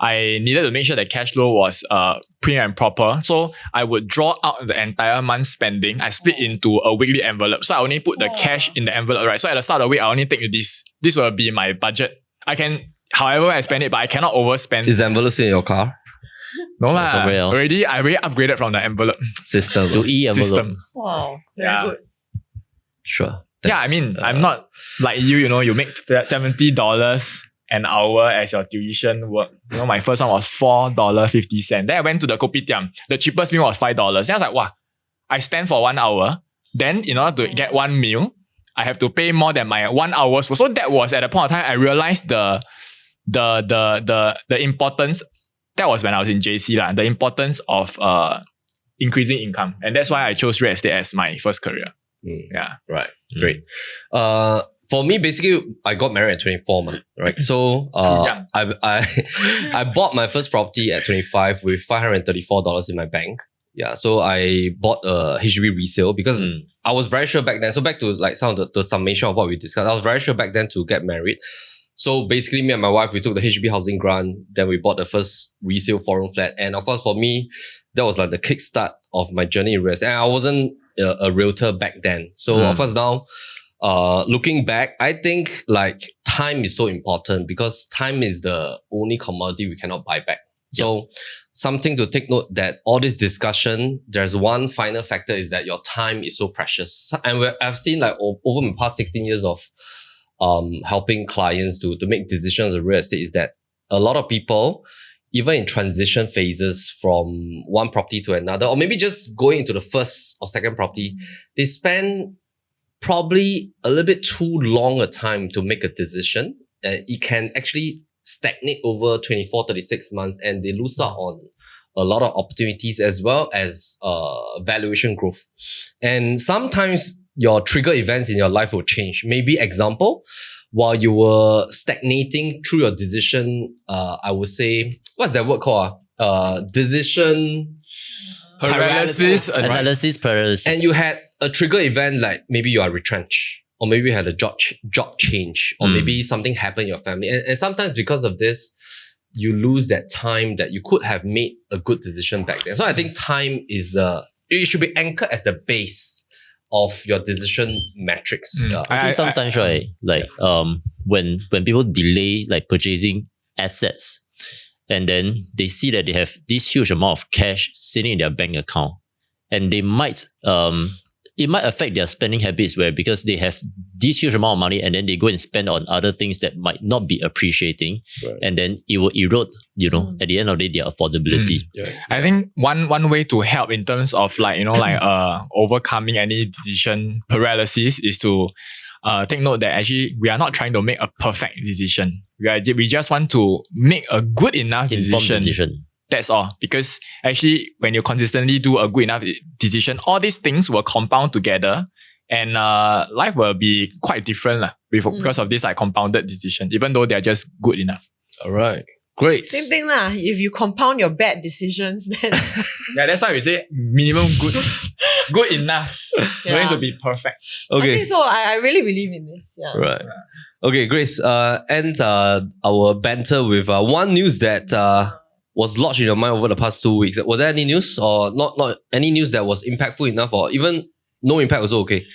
I needed to make sure the cash flow was prim and proper. So I would draw out the entire month's spending. I split into a weekly envelope. So I only put the cash in the envelope, right? So at the start of the week, I only take this. This will be my budget. I can, however I spend it, but I cannot overspend. Is the envelope still in your car? No lah. somewhere else. I already upgraded from the envelope System. To e-envelope. system. Wow. Very Yeah. good. Sure. Yeah, I mean, I'm not like you know, you make $70 an hour as your tuition work. My first one was $4.50. Then I went to the kopitiam. The cheapest meal was $5. Then I was like, wow, I stand for 1 hour. Then in order to get one meal, I have to pay more than my 1 hour's worth. So that was at the point of time I realized the importance that was when I was in JC lah. The importance of increasing income, and that's why I chose real estate as my first career. Yeah, right, great. For me, basically, I got married at 24, right? So I bought my first property at 25 with $534 in my bank. Yeah, so I bought a HDB resale because I was very sure back then. So back to like some of the summation of what we discussed, I was very sure back then to get married. So basically, me and my wife, we took the HDB housing grant. Then we bought the first resale 4-room flat. And of course, for me, that was like the kickstart of my journey in real estate. And I wasn't a realtor back then. So of course now, looking back, I think like time is so important because time is the only commodity we cannot buy back. So something to take note that all this discussion, there's one final factor is that your time is so precious. And I've seen like over the past 16 years of helping clients to make decisions in real estate is that a lot of people, even in transition phases from one property to another, or maybe just going into the first or second property, they spend probably a little bit too long a time to make a decision. And it can actually stagnate over 24, 36 months and they lose out on a lot of opportunities as well as valuation growth. And sometimes your trigger events in your life will change. Maybe example, while you were stagnating through your decision, I would say, what's that word called? Decision paralysis. Analysis paralysis. And you had a trigger event like maybe you are retrenched, or maybe you had a job change, or maybe something happened in your family. And sometimes because of this, you lose that time that you could have made a good decision back then. So I think time is, it should be anchored as the base of your decision metrics. I think sometimes, right, like when people delay like purchasing assets, and then they see that they have this huge amount of cash sitting in their bank account, and they might it might affect their spending habits because they have this huge amount of money and then they go and spend on other things that might not be appreciating, and then it will erode, at the end of the day, their affordability. I think one way to help in terms of overcoming any decision paralysis is to take note that actually we are not trying to make a perfect decision. We just want to make a good enough decision. That's all. Because actually, when you consistently do a good enough decision, all these things will compound together and life will be quite different because of this compounded decision, even though they're just good enough. All right. Great. Same thing lah. If you compound your bad decisions, then yeah, that's why we say minimum good enough. You don't need to be perfect. Okay. I think so. I really believe in this. Yeah. Right. Okay, Grayce. End our banter with one news that was lodged in your mind over the past 2 weeks. Was there any news or not any news that was impactful enough, or even no impact also okay?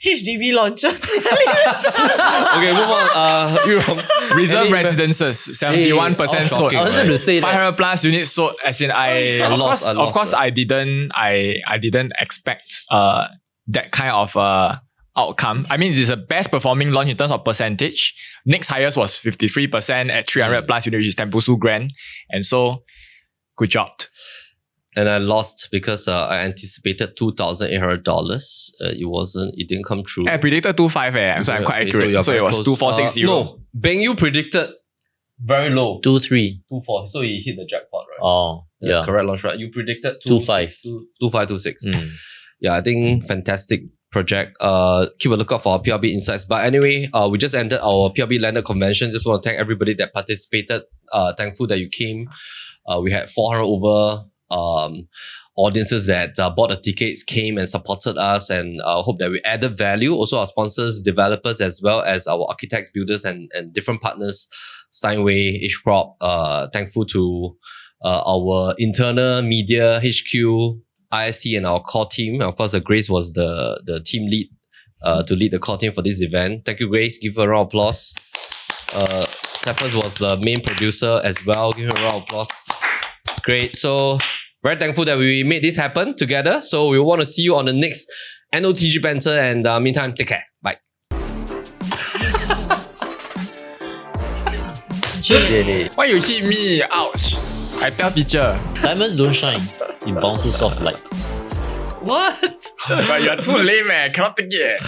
HDB launches. Okay, move on. Yu Rong. Reserve residences, 71% sold. I wanted to say 500 plus units sold. As in, of course, I didn't expect that kind of outcome. I mean, it is the best performing launch in terms of percentage. Next highest was 53% at 300 plus units, which is Tembusu Grand. And so, good job. And I lost because I anticipated $2,800. It didn't come true. I predicted 2.5 so I'm quite accurate. So it was 2,460. No, Beng Yu predicted very low. 2.3. 2.4. So he hit the jackpot, right? Oh, yeah. Correct launch, right? You predicted 2.5. 2.6. Yeah, I think fantastic project. Keep a lookout for our PRB insights. But anyway, we just ended our PRB landed convention. Just want to thank everybody that participated. Thankful that you came. We had 400 over audiences that bought the tickets, came and supported us, and hope that we added value. Also our sponsors, developers, as well as our architects, builders, and different partners, Steinway, HProp. Thankful to our internal media, HQ, ISC, and our core team. Of course, Grayce was the team lead to lead the core team for this event. Thank you, Grayce. Give her a round of applause. Cephas was the main producer as well. Give her a round of applause. Great. So very thankful that we made this happen together. So we want to see you on the next NOTG banter. And meantime, take care. Bye. Why you hit me? Ouch. I tell teacher. Diamonds don't shine. It bounces off lights. What? But you're too lame, Cannot take it.